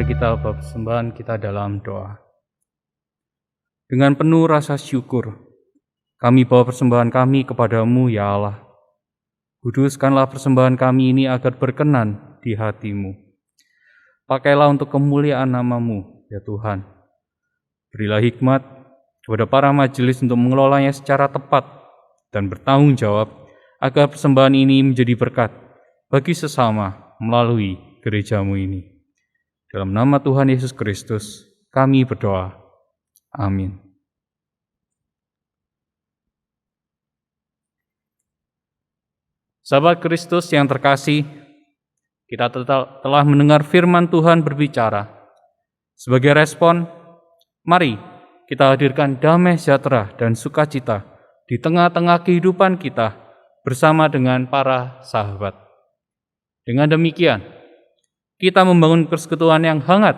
Mari kita bawa persembahan kita dalam doa. Dengan penuh rasa syukur, kami bawa persembahan kami kepadamu, ya Allah. Kuduskanlah persembahan kami ini agar berkenan di hati-Mu. Pakailah untuk kemuliaan nama-Mu, ya Tuhan. Berilah hikmat kepada para majelis untuk mengelolanya secara tepat dan bertanggung jawab, agar persembahan ini menjadi berkat bagi sesama melalui gereja-Mu ini. Dalam nama Tuhan Yesus Kristus, kami berdoa. Amin. Sahabat Kristus yang terkasih, kita telah mendengar firman Tuhan berbicara. Sebagai respon, mari kita hadirkan damai sejahtera dan sukacita di tengah-tengah kehidupan kita bersama dengan para sahabat. Dengan demikian, kita membangun persekutuan yang hangat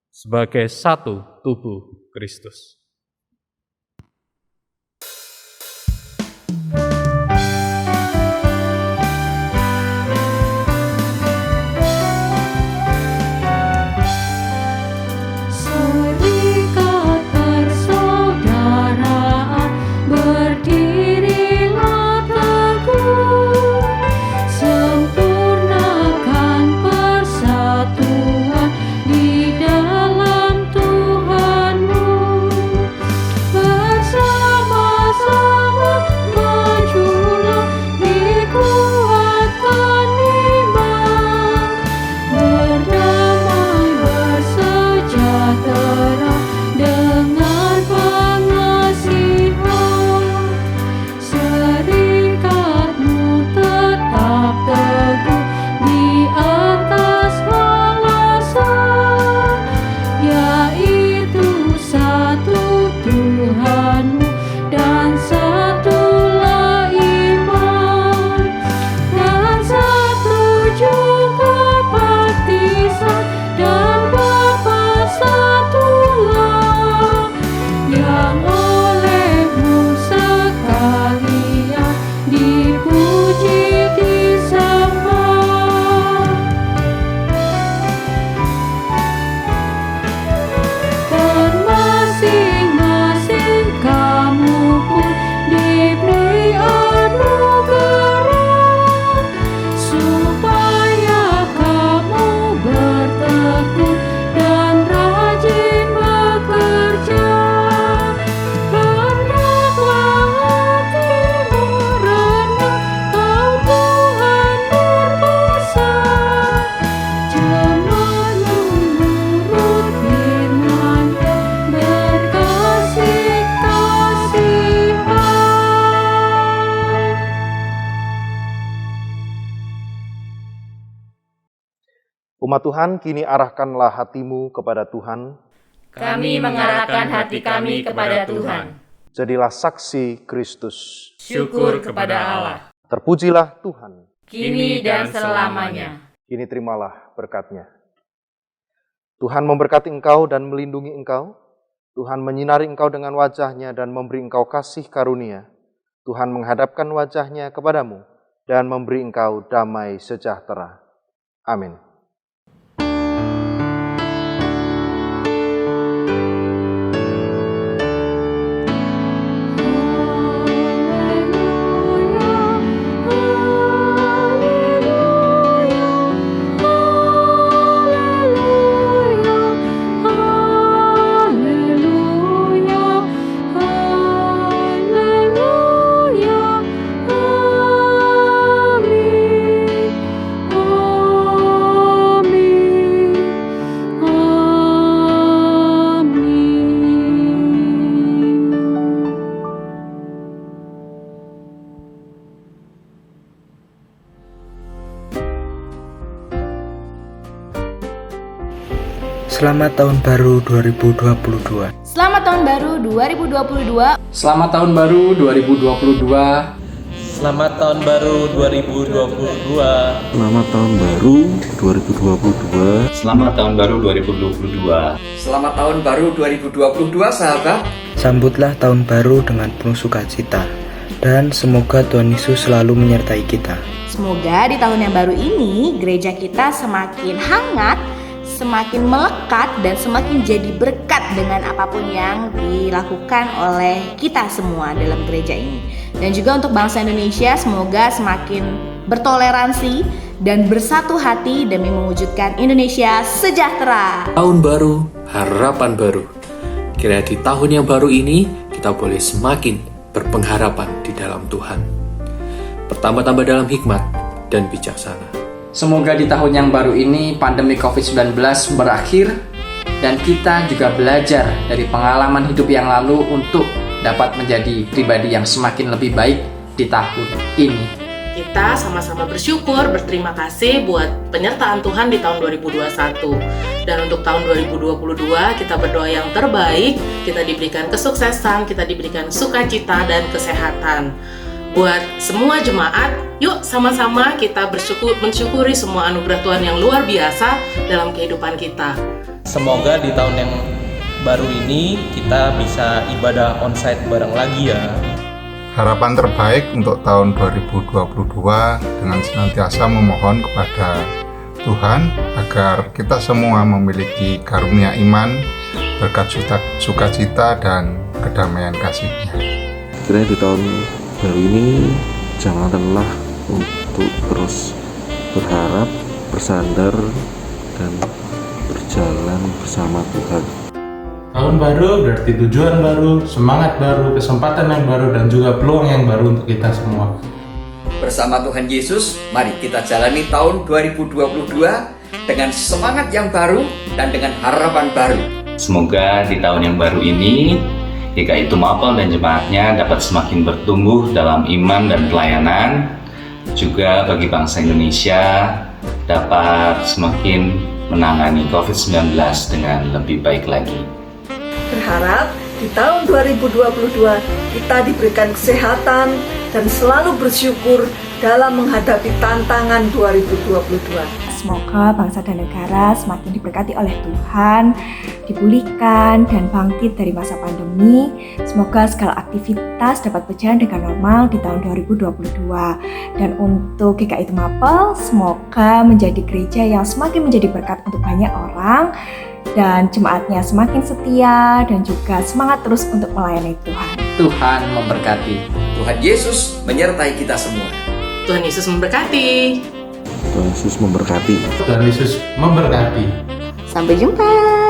sebagai satu tubuh Kristus. Serikat persaudaraan berdirilah teguh, sempurnakan persatuan di dalam Tuhan-Mu. Bersama-sama majulah, dikuatkan iman, berdamai bersejahtera dengan pengasihan. Serikatmu tetap teguh di atas alasan, yaitu satu Tuhanmu dan satulah iman, dan satu juga baptisan, dan Bapa satulah, yang oleh-Mu sekalian dipuji disembah. Dan masing-masing kamu pun diberi anugerah, supaya kamu bertekun dan rajin bekerja. Hendaklah hatimu rendah, tahu Tuhan berbesar, jemaat menurut firman-Nya berkasih-kasihan. Umat Tuhan, kini arahkanlah hatimu kepada Tuhan. Kami mengarahkan hati kami kepada Tuhan. Jadilah saksi Kristus. Syukur kepada Allah. Terpujilah Tuhan. Kini dan selamanya. Kini terimalah berkat-Nya. Tuhan memberkati engkau dan melindungi engkau. Tuhan menyinari engkau dengan wajah-Nya dan memberi engkau kasih karunia. Tuhan menghadapkan wajah-Nya kepadamu dan memberi engkau damai sejahtera. Amin. Selamat Tahun Baru 2022. Selamat Tahun Baru 2022. Selamat Tahun Baru 2022. Selamat Tahun Baru 2022. Selamat Tahun Baru 2022. Selamat Tahun Baru 2022. Selamat Tahun Baru 2022, sahabat. Sambutlah Tahun Baru dengan penuh sukacita, dan semoga Tuhan Yesus selalu menyertai kita. Semoga di tahun yang baru ini gereja kita semakin hangat, semakin melekat dan semakin jadi berkat dengan apapun yang dilakukan oleh kita semua dalam gereja ini. Dan juga untuk bangsa Indonesia, semoga semakin bertoleransi dan bersatu hati demi mewujudkan Indonesia sejahtera. Tahun baru, harapan baru. Kiranya di tahun yang baru ini kita boleh semakin berpengharapan di dalam Tuhan. Bertambah-tambah dalam hikmat dan bijaksana. Semoga di tahun yang baru ini pandemi COVID-19 berakhir dan kita juga belajar dari pengalaman hidup yang lalu untuk dapat menjadi pribadi yang semakin lebih baik di tahun ini. Kita sama-sama bersyukur, berterima kasih buat penyertaan Tuhan di tahun 2021. Dan untuk tahun 2022 kita berdoa yang terbaik, kita diberikan kesuksesan, kita diberikan sukacita dan kesehatan. Buat semua jemaat, yuk sama-sama kita mensyukuri semua anugerah Tuhan yang luar biasa dalam kehidupan kita. Semoga di tahun yang baru ini kita bisa ibadah onsite bareng lagi ya. Harapan terbaik untuk tahun 2022 dengan senantiasa memohon kepada Tuhan agar kita semua memiliki karunia iman, berkat sukacita dan kedamaian kasih-Nya. Kiranya di tahun baru ini jangan lelah untuk terus berharap, bersandar, dan berjalan bersama Tuhan. Tahun baru berarti tujuan baru, semangat baru, kesempatan yang baru, dan juga peluang yang baru untuk kita semua. Bersama Tuhan Yesus, mari kita jalani tahun 2022 dengan semangat yang baru dan dengan harapan baru. Semoga di tahun yang baru ini, GKI Tumapel dan jemaatnya dapat semakin bertumbuh dalam iman dan pelayanan. Juga bagi bangsa Indonesia dapat semakin menangani COVID-19 dengan lebih baik lagi. Berharap di tahun 2022 kita diberikan kesehatan dan selalu bersyukur dalam menghadapi tantangan 2022. Semoga bangsa dan negara semakin diberkati oleh Tuhan, dipulihkan dan bangkit dari masa pandemi. Semoga segala aktivitas dapat berjalan dengan normal di tahun 2022. Dan untuk GKI Tumapel, semoga menjadi gereja yang semakin menjadi berkat untuk banyak orang, dan jemaatnya semakin setia dan juga semangat terus untuk melayani Tuhan. Tuhan memberkati. Tuhan Yesus menyertai kita semua. Tuhan Yesus memberkati. Tuhan Yesus memberkati. Tuhan Yesus memberkati. Sampai jumpa.